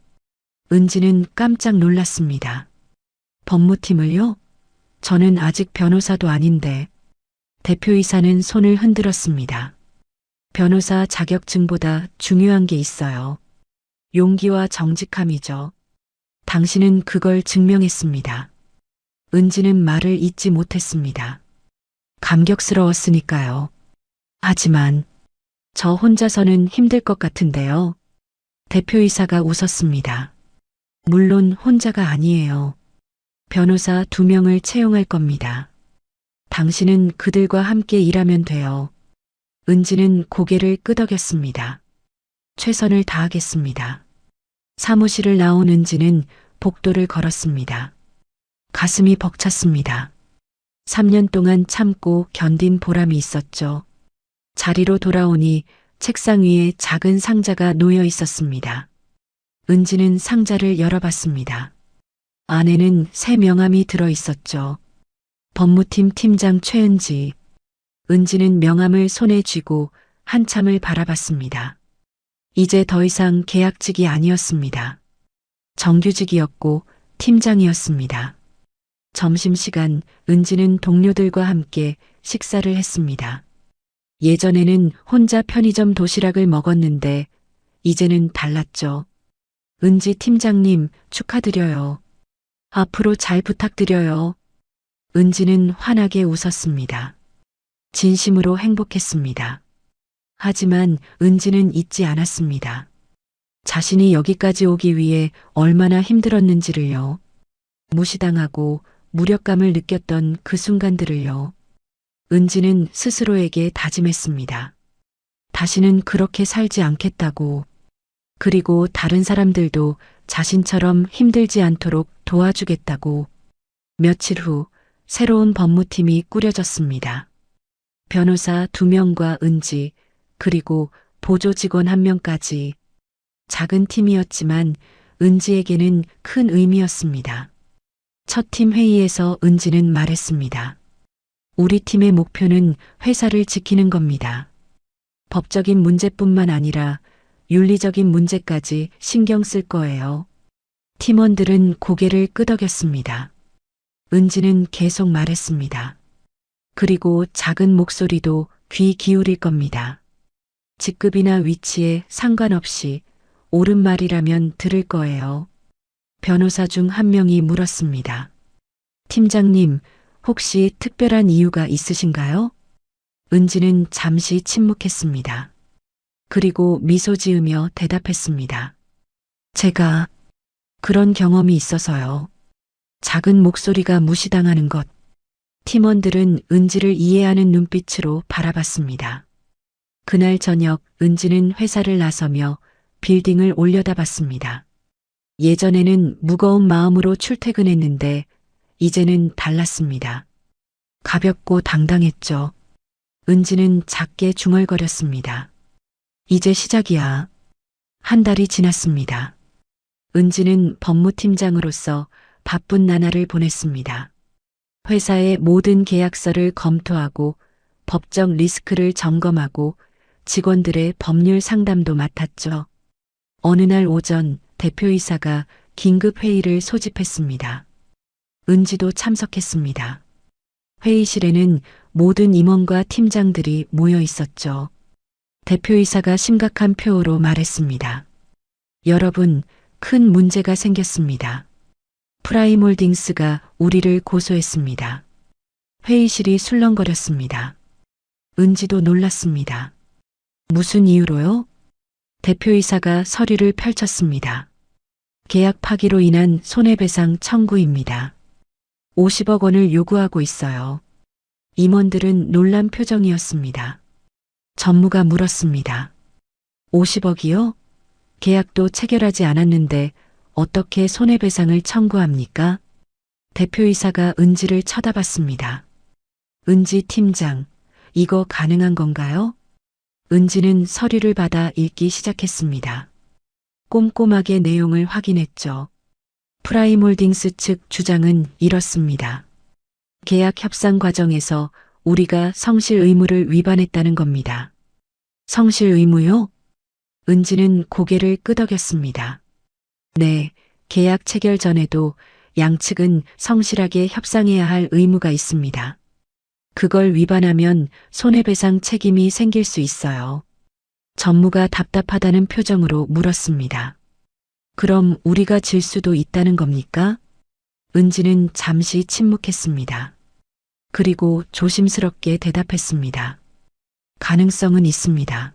은지는 깜짝 놀랐습니다. 법무팀을요? 저는 아직 변호사도 아닌데. 대표이사는 손을 흔들었습니다. 변호사 자격증보다 중요한 게 있어요. 용기와 정직함이죠. 당신은 그걸 증명했습니다. 은지는 말을 잇지 못했습니다. 감격스러웠으니까요. 하지만 저 혼자서는 힘들 것 같은데요. 대표이사가 웃었습니다. 물론 혼자가 아니에요. 변호사 2명을 채용할 겁니다. 당신은 그들과 함께 일하면 돼요. 은지는 고개를 끄덕였습니다. 최선을 다하겠습니다. 사무실을 나온 은지는 복도를 걸었습니다. 가슴이 벅찼습니다. 3년 동안 참고 견딘 보람이 있었죠. 자리로 돌아오니 책상 위에 작은 상자가 놓여 있었습니다. 은지는 상자를 열어봤습니다. 안에는 새 명함이 들어 있었죠. 법무팀 팀장 최은지. 은지는 명함을 손에 쥐고 한참을 바라봤습니다. 이제 더 이상 계약직이 아니었습니다. 정규직이었고 팀장이었습니다. 점심시간 은지는 동료들과 함께 식사를 했습니다. 예전에는 혼자 편의점 도시락을 먹었는데 이제는 달랐죠. 은지 팀장님 축하드려요. 앞으로 잘 부탁드려요. 은지는 환하게 웃었습니다. 진심으로 행복했습니다. 하지만 은지는 잊지 않았습니다. 자신이 여기까지 오기 위해 얼마나 힘들었는지를요. 무시당하고 무력감을 느꼈던 그 순간들을요. 은지는 스스로에게 다짐했습니다. 다시는 그렇게 살지 않겠다고. 그리고 다른 사람들도 자신처럼 힘들지 않도록 도와주겠다고. 며칠 후 새로운 법무팀이 꾸려졌습니다. 변호사 2명과 은지, 그리고 보조 직원 1명까지. 작은 팀이었지만 은지에게는 큰 의미였습니다. 첫 팀 회의에서 은지는 말했습니다. 우리 팀의 목표는 회사를 지키는 겁니다. 법적인 문제뿐만 아니라 윤리적인 문제까지 신경 쓸 거예요. 팀원들은 고개를 끄덕였습니다. 은지는 계속 말했습니다. 그리고 작은 목소리도 귀 기울일 겁니다. 직급이나 위치에 상관없이 옳은 말이라면 들을 거예요. 변호사 중 1명이 물었습니다. 팀장님, 혹시 특별한 이유가 있으신가요? 은지는 잠시 침묵했습니다. 그리고 미소 지으며 대답했습니다. 제가 그런 경험이 있어서요. 작은 목소리가 무시당하는 것. 팀원들은 은지를 이해하는 눈빛으로 바라봤습니다. 그날 저녁 은지는 회사를 나서며 빌딩을 올려다봤습니다. 예전에는 무거운 마음으로 출퇴근했는데 이제는 달랐습니다. 가볍고 당당했죠. 은지는 작게 중얼거렸습니다. 이제 시작이야. 한 달이 지났습니다. 은지는 법무팀장으로서 바쁜 나날을 보냈습니다. 회사의 모든 계약서를 검토하고 법적 리스크를 점검하고 직원들의 법률 상담도 맡았죠. 어느 날 오전 대표이사가 긴급 회의를 소집했습니다. 은지도 참석했습니다. 회의실에는 모든 임원과 팀장들이 모여 있었죠. 대표이사가 심각한 표어로 말했습니다. 여러분, 큰 문제가 생겼습니다. 프라임홀딩스가 우리를 고소했습니다. 회의실이 술렁거렸습니다. 은지도 놀랐습니다. 무슨 이유로요? 대표이사가 서류를 펼쳤습니다. 계약 파기로 인한 손해배상 청구입니다. 50억 원을 요구하고 있어요. 임원들은 놀란 표정이었습니다. 전무가 물었습니다. 50억이요? 계약도 체결하지 않았는데 어떻게 손해배상을 청구합니까? 대표이사가 은지를 쳐다봤습니다. 은지 팀장, 이거 가능한 건가요? 은지는 서류를 받아 읽기 시작했습니다. 꼼꼼하게 내용을 확인했죠. 프라임홀딩스 측 주장은 이렇습니다. 계약 협상 과정에서 우리가 성실 의무를 위반했다는 겁니다. 성실 의무요? 은지는 고개를 끄덕였습니다. 네, 계약 체결 전에도 양측은 성실하게 협상해야 할 의무가 있습니다. 그걸 위반하면 손해배상 책임이 생길 수 있어요. 전무가 답답하다는 표정으로 물었습니다. 그럼 우리가 질 수도 있다는 겁니까? 은지는 잠시 침묵했습니다. 그리고 조심스럽게 대답했습니다. 가능성은 있습니다.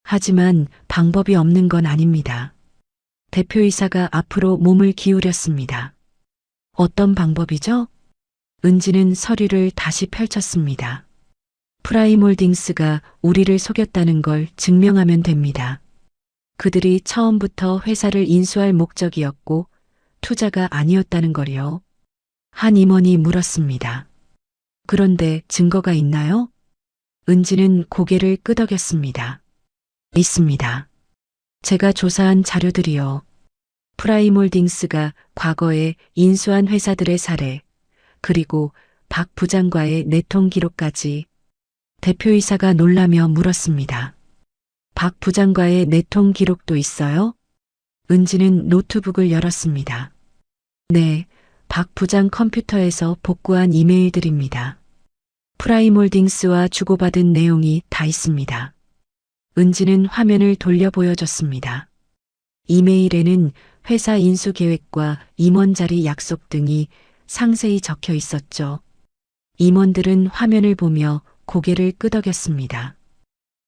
하지만 방법이 없는 건 아닙니다. 대표이사가 앞으로 몸을 기울였습니다. 어떤 방법이죠? 은지는 서류를 다시 펼쳤습니다. 프라임홀딩스가 우리를 속였다는 걸 증명하면 됩니다. 그들이 처음부터 회사를 인수할 목적이었고 투자가 아니었다는 거요. 한 임원이 물었습니다. 그런데 증거가 있나요? 은지는 고개를 끄덕였습니다. 있습니다. 제가 조사한 자료들이요. 프라임홀딩스가 과거에 인수한 회사들의 사례, 그리고 박 부장과의 내통 기록까지. 대표이사가 놀라며 물었습니다. 박 부장과의 내통 기록도 있어요? 은지는 노트북을 열었습니다. 네, 박 부장 컴퓨터에서 복구한 이메일들입니다. 프라임홀딩스와 주고받은 내용이 다 있습니다. 은지는 화면을 돌려 보여줬습니다. 이메일에는 회사 인수 계획과 임원 자리 약속 등이 상세히 적혀 있었죠. 임원들은 화면을 보며 고개를 끄덕였습니다.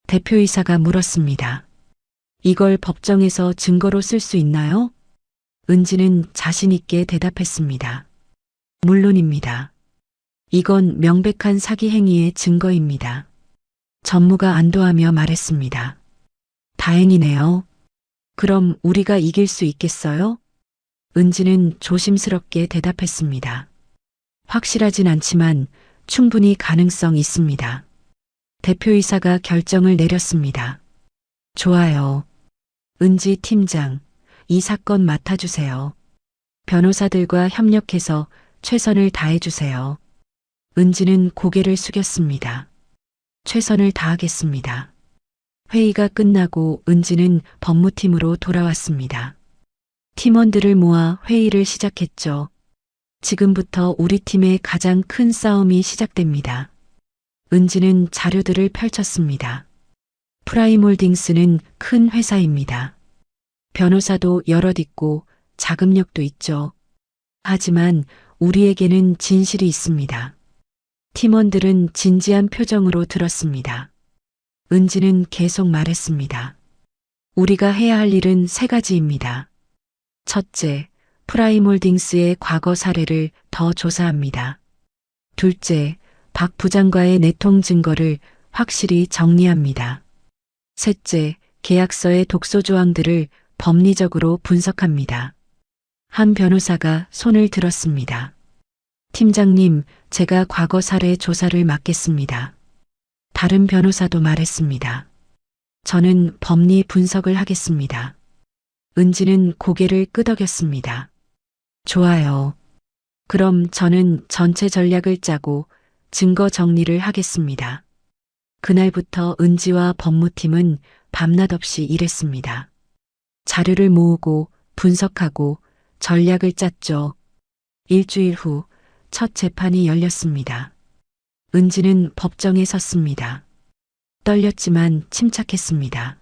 대표이사가 물었습니다. 이걸 법정에서 증거로 쓸 수 있나요? 은지는 자신 있게 대답했습니다. 물론입니다. 이건 명백한 사기 행위의 증거입니다. 전무가 안도하며 말했습니다. 다행이네요. 그럼 우리가 이길 수 있겠어요? 은지는 조심스럽게 대답했습니다. 확실하진 않지만 충분히 가능성 있습니다. 대표이사가 결정을 내렸습니다. 좋아요. 은지 팀장, 이 사건 맡아주세요. 변호사들과 협력해서 최선을 다해주세요. 은지는 고개를 숙였습니다. 최선을 다하겠습니다. 회의가 끝나고 은지는 법무팀으로 돌아왔습니다. 팀원들을 모아 회의를 시작했죠. 지금부터 우리 팀의 가장 큰 싸움이 시작됩니다. 은지는 자료들을 펼쳤습니다. 프라임홀딩스는 큰 회사입니다. 변호사도 여럿 있고 자금력도 있죠. 하지만 우리에게는 진실이 있습니다. 팀원들은 진지한 표정으로 들었습니다. 은지는 계속 말했습니다. 우리가 해야 할 일은 세 가지입니다. 첫째, 프라임홀딩스의 과거 사례를 더 조사합니다. 둘째, 박 부장과의 내통 증거를 확실히 정리합니다. 셋째, 계약서의 독소 조항들을 법리적으로 분석합니다. 한 변호사가 손을 들었습니다. 팀장님, 제가 과거 사례 조사를 맡겠습니다. 다른 변호사도 말했습니다. 저는 법리 분석을 하겠습니다. 은지는 고개를 끄덕였습니다. 좋아요. 그럼 저는 전체 전략을 짜고 증거 정리를 하겠습니다. 그날부터 은지와 법무팀은 밤낮 없이 일했습니다. 자료를 모으고 분석하고 전략을 짰죠. 일주일 후 첫 재판이 열렸습니다. 은지는 법정에 섰습니다. 떨렸지만 침착했습니다.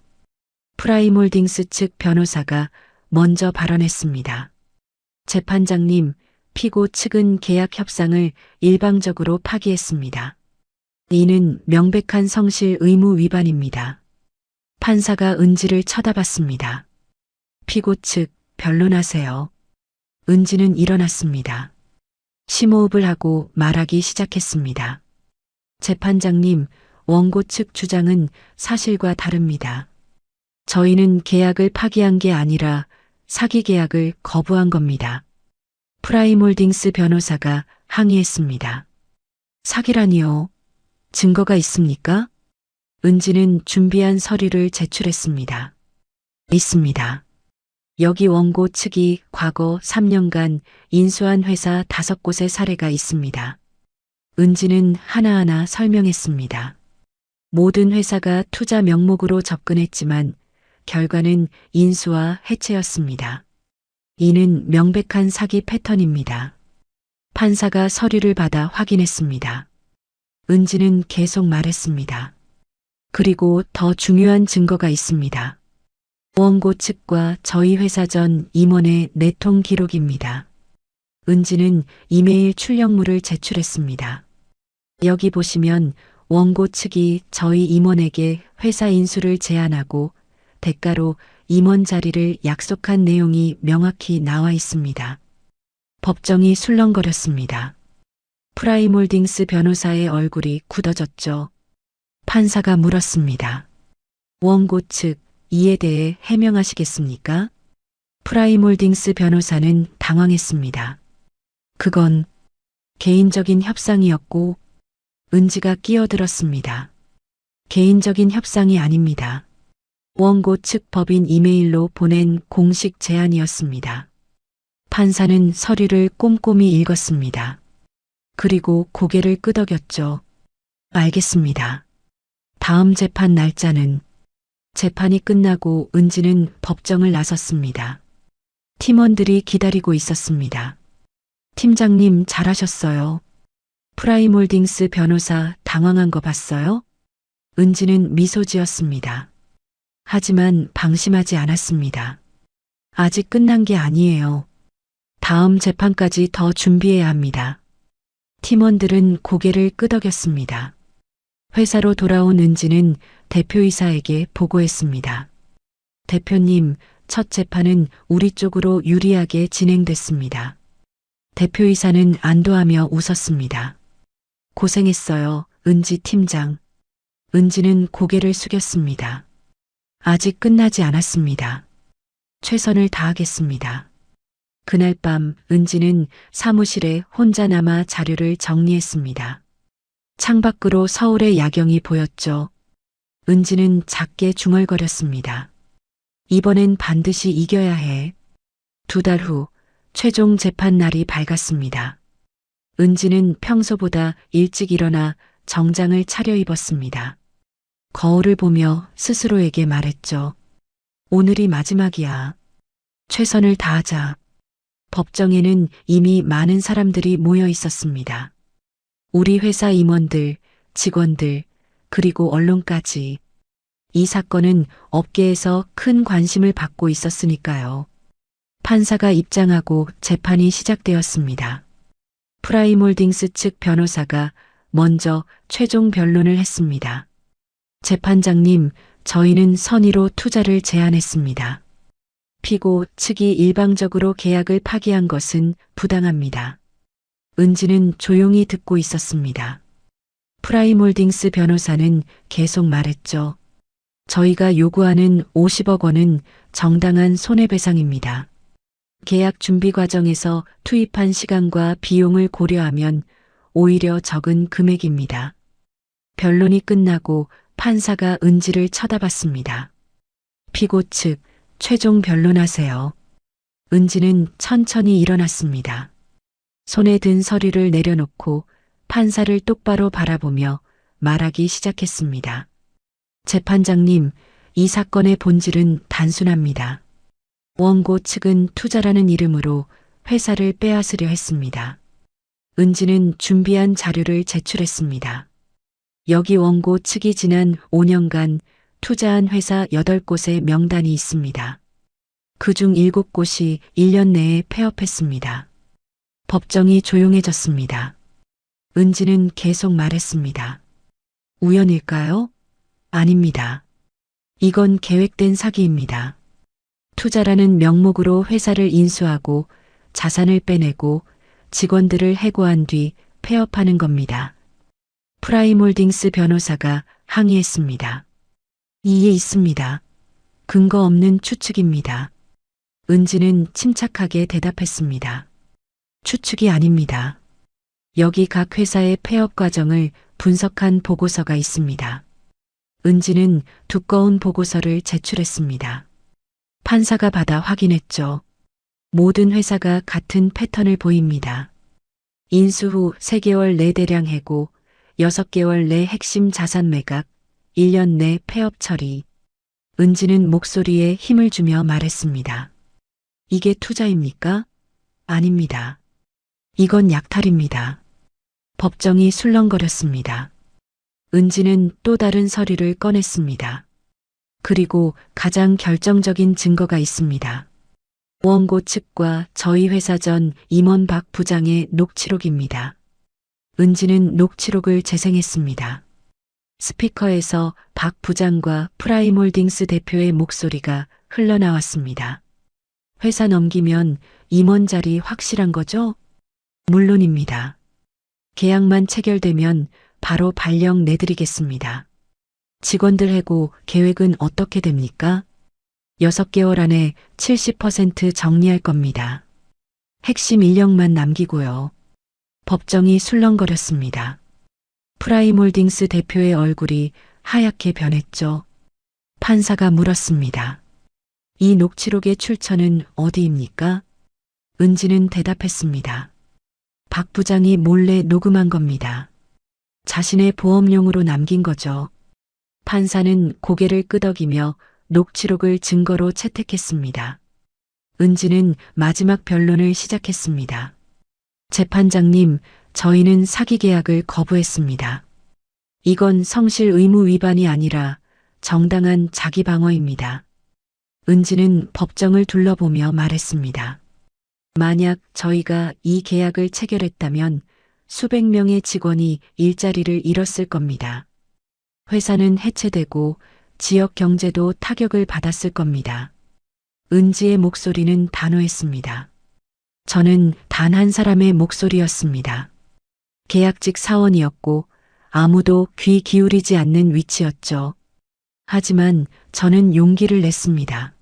프라임홀딩스 측 변호사가 먼저 발언했습니다. 재판장님, 피고 측은 계약 협상을 일방적으로 파기했습니다. 이는 명백한 성실 의무 위반입니다. 판사가 은지를 쳐다봤습니다. 피고 측 변론하세요. 은지는 일어났습니다. 심호흡을 하고 말하기 시작했습니다. 재판장님, 원고 측 주장은 사실과 다릅니다. 저희는 계약을 파기한 게 아니라 사기 계약을 거부한 겁니다. 프라임홀딩스 변호사가 항의했습니다. 사기라니요? 증거가 있습니까? 은지는 준비한 서류를 제출했습니다. 있습니다. 여기 원고 측이 과거 3년간 인수한 회사 5곳의 사례가 있습니다. 은지는 하나하나 설명했습니다. 모든 회사가 투자 명목으로 접근했지만 결과는 인수와 해체였습니다. 이는 명백한 사기 패턴입니다. 판사가 서류를 받아 확인했습니다. 은지는 계속 말했습니다. 그리고 더 중요한 증거가 있습니다. 원고 측과 저희 회사 전 임원의 내통 기록입니다. 은지는 이메일 출력물을 제출했습니다. 여기 보시면 원고 측이 저희 임원에게 회사 인수를 제안하고 대가로 임원 자리를 약속한 내용이 명확히 나와 있습니다. 법정이 술렁거렸습니다. 프라임홀딩스 변호사의 얼굴이 굳어졌죠. 판사가 물었습니다. 원고 측 이에 대해 해명하시겠습니까? 프라임홀딩스 변호사는 당황했습니다. 그건 개인적인 협상이었고 은지가 끼어들었습니다. 개인적인 협상이 아닙니다. 원고 측 법인 이메일로 보낸 공식 제안이었습니다. 판사는 서류를 꼼꼼히 읽었습니다. 그리고 고개를 끄덕였죠. 알겠습니다. 다음 재판 날짜는? 재판이 끝나고 은지는 법정을 나섰습니다. 팀원들이 기다리고 있었습니다. 팀장님 잘하셨어요. 프라임홀딩스 변호사 당황한 거 봤어요? 은지는 미소 지었습니다. 하지만 방심하지 않았습니다. 아직 끝난 게 아니에요. 다음 재판까지 더 준비해야 합니다. 팀원들은 고개를 끄덕였습니다. 회사로 돌아온 은지는 대표이사에게 보고했습니다. 대표님, 첫 재판은 우리 쪽으로 유리하게 진행됐습니다. 대표이사는 안도하며 웃었습니다. 고생했어요, 은지 팀장. 은지는 고개를 숙였습니다. 아직 끝나지 않았습니다. 최선을 다하겠습니다. 그날 밤 은지는 사무실에 혼자 남아 자료를 정리했습니다. 창밖으로 서울의 야경이 보였죠. 은지는 작게 중얼거렸습니다. 이번엔 반드시 이겨야 해. 2달 후 최종 재판 날이 밝았습니다. 은지는 평소보다 일찍 일어나 정장을 차려입었습니다. 거울을 보며 스스로에게 말했죠. 오늘이 마지막이야. 최선을 다하자. 법정에는 이미 많은 사람들이 모여 있었습니다. 우리 회사 임원들, 직원들, 그리고 언론까지. 이 사건은 업계에서 큰 관심을 받고 있었으니까요. 판사가 입장하고 재판이 시작되었습니다. 프라임홀딩스 측 변호사가 먼저 최종 변론을 했습니다. 재판장님, 저희는 선의로 투자를 제안했습니다. 피고 측이 일방적으로 계약을 파기한 것은 부당합니다. 은지는 조용히 듣고 있었습니다. 프라임홀딩스 변호사는 계속 말했죠. 저희가 요구하는 50억 원은 정당한 손해배상입니다. 계약 준비 과정에서 투입한 시간과 비용을 고려하면 오히려 적은 금액입니다. 변론이 끝나고 판사가 은지를 쳐다봤습니다. 피고 측, 최종 변론하세요. 은지는 천천히 일어났습니다. 손에 든 서류를 내려놓고 판사를 똑바로 바라보며 말하기 시작했습니다. 재판장님, 이 사건의 본질은 단순합니다. 원고 측은 투자라는 이름으로 회사를 빼앗으려 했습니다. 은지는 준비한 자료를 제출했습니다. 여기 원고 측이 지난 5년간 투자한 회사 8곳의 명단이 있습니다. 그중 7곳이 1년 내에 폐업했습니다. 법정이 조용해졌습니다. 은지는 계속 말했습니다. 우연일까요? 아닙니다. 이건 계획된 사기입니다. 투자라는 명목으로 회사를 인수하고 자산을 빼내고 직원들을 해고한 뒤 폐업하는 겁니다. 프라임홀딩스 변호사가 항의했습니다. 이해 있습니다. 근거 없는 추측입니다. 은지는 침착하게 대답했습니다. 추측이 아닙니다. 여기 각 회사의 폐업 과정을 분석한 보고서가 있습니다. 은지는 두꺼운 보고서를 제출했습니다. 판사가 받아 확인했죠. 모든 회사가 같은 패턴을 보입니다. 인수 후 3개월 내 대량 해고, 6개월 내 핵심 자산 매각, 1년 내 폐업 처리. 은지는 목소리에 힘을 주며 말했습니다. 이게 투자입니까? 아닙니다. 이건 약탈입니다. 법정이 술렁거렸습니다. 은지는 또 다른 서류를 꺼냈습니다. 그리고 가장 결정적인 증거가 있습니다. 원고 측과 저희 회사 전 임원 박 부장의 녹취록입니다. 은지는 녹취록을 재생했습니다. 스피커에서 박 부장과 프라임홀딩스 대표의 목소리가 흘러나왔습니다. 회사 넘기면 임원 자리 확실한 거죠? 물론입니다. 계약만 체결되면 바로 발령 내드리겠습니다. 직원들 해고 계획은 어떻게 됩니까? 6개월 안에 70% 정리할 겁니다. 핵심 인력만 남기고요. 법정이 술렁거렸습니다. 프라임홀딩스 대표의 얼굴이 하얗게 변했죠. 판사가 물었습니다. 이 녹취록의 출처는 어디입니까? 은지는 대답했습니다. 박 부장이 몰래 녹음한 겁니다. 자신의 보험용으로 남긴 거죠. 판사는 고개를 끄덕이며 녹취록을 증거로 채택했습니다. 은지는 마지막 변론을 시작했습니다. 재판장님, 저희는 사기 계약을 거부했습니다. 이건 성실 의무 위반이 아니라 정당한 자기 방어입니다. 은지는 법정을 둘러보며 말했습니다. 만약 저희가 이 계약을 체결했다면 수백 명의 직원이 일자리를 잃었을 겁니다. 회사는 해체되고 지역 경제도 타격을 받았을 겁니다. 은지의 목소리는 단호했습니다. 저는 단 한 사람의 목소리였습니다. 계약직 사원이었고 아무도 귀 기울이지 않는 위치였죠. 하지만 저는 용기를 냈습니다.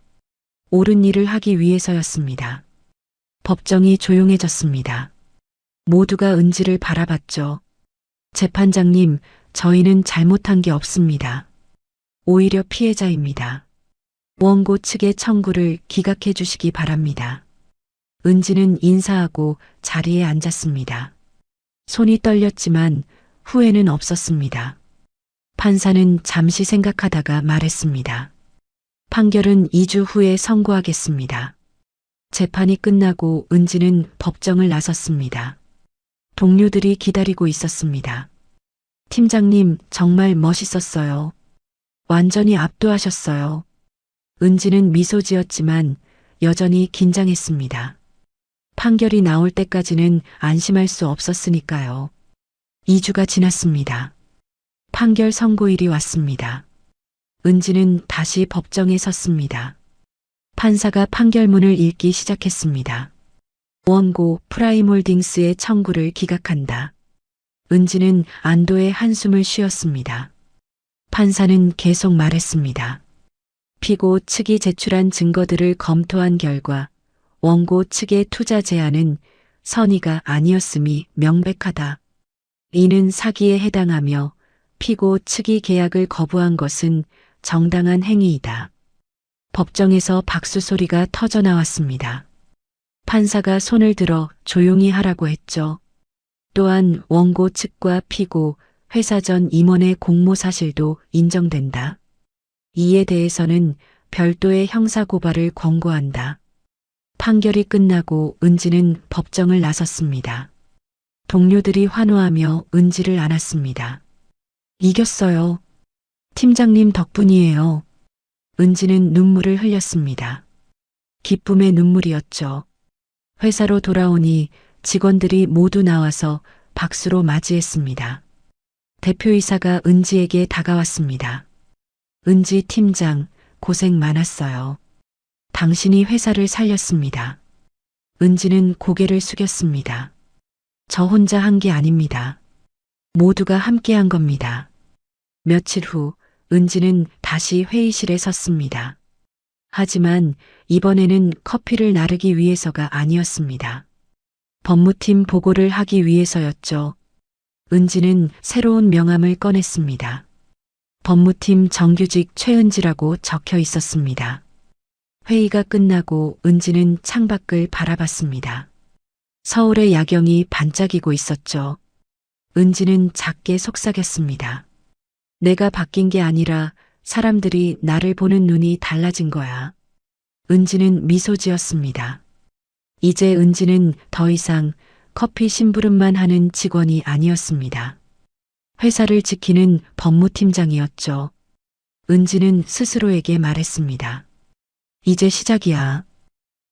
옳은 일을 하기 위해서였습니다. 법정이 조용해졌습니다. 모두가 은지를 바라봤죠. 재판장님, 저희는 잘못한 게 없습니다. 오히려 피해자입니다. 원고 측의 청구를 기각해 주시기 바랍니다. 은지는 인사하고 자리에 앉았습니다. 손이 떨렸지만 후회는 없었습니다. 판사는 잠시 생각하다가 말했습니다. 판결은 2주 후에 선고하겠습니다. 재판이 끝나고 은지는 법정을 나섰습니다. 동료들이 기다리고 있었습니다. 팀장님, 정말 멋있었어요. 완전히 압도하셨어요. 은지는 미소 지었지만 여전히 긴장했습니다. 판결이 나올 때까지는 안심할 수 없었으니까요. 2주가 지났습니다. 판결 선고일이 왔습니다. 은지는 다시 법정에 섰습니다. 판사가 판결문을 읽기 시작했습니다. 원고 프라임홀딩스의 청구를 기각한다. 은지는 안도의 한숨을 쉬었습니다. 판사는 계속 말했습니다. 피고 측이 제출한 증거들을 검토한 결과 원고 측의 투자 제안은 선의가 아니었음이 명백하다. 이는 사기에 해당하며 피고 측이 계약을 거부한 것은 정당한 행위이다. 법정에서 박수 소리가 터져 나왔습니다. 판사가 손을 들어 조용히 하라고 했죠. 또한 원고 측과 피고, 회사 전 임원의 공모 사실도 인정된다. 이에 대해서는 별도의 형사고발을 권고한다. 판결이 끝나고 은지는 법정을 나섰습니다. 동료들이 환호하며 은지를 안았습니다. 이겼어요. 팀장님 덕분이에요. 은지는 눈물을 흘렸습니다. 기쁨의 눈물이었죠. 회사로 돌아오니 직원들이 모두 나와서 박수로 맞이했습니다. 대표이사가 은지에게 다가왔습니다. 은지 팀장, 고생 많았어요. 당신이 회사를 살렸습니다. 은지는 고개를 숙였습니다. 저 혼자 한 게 아닙니다. 모두가 함께 한 겁니다. 며칠 후 은지는 다시 회의실에 섰습니다. 하지만 이번에는 커피를 나르기 위해서가 아니었습니다. 법무팀 보고를 하기 위해서였죠. 은지는 새로운 명함을 꺼냈습니다. 법무팀 정규직 최은지라고 적혀 있었습니다. 회의가 끝나고 은지는 창밖을 바라봤습니다. 서울의 야경이 반짝이고 있었죠. 은지는 작게 속삭였습니다. 내가 바뀐 게 아니라 사람들이 나를 보는 눈이 달라진 거야. 은지는 미소 지었습니다. 이제 은지는 더 이상 커피 심부름만 하는 직원이 아니었습니다. 회사를 지키는 법무팀장이었죠. 은지는 스스로에게 말했습니다. 이제 시작이야.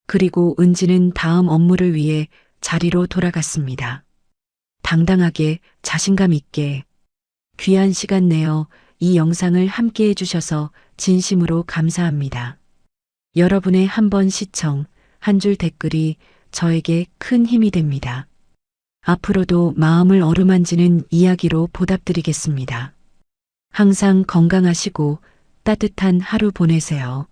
그리고 은지는 다음 업무를 위해 자리로 돌아갔습니다. 당당하게, 자신감 있게. 귀한 시간 내어 이 영상을 함께 해주셔서 진심으로 감사합니다. 여러분의 한 번 시청, 한 줄 댓글이 저에게 큰 힘이 됩니다. 앞으로도 마음을 어루만지는 이야기로 보답드리겠습니다. 항상 건강하시고 따뜻한 하루 보내세요.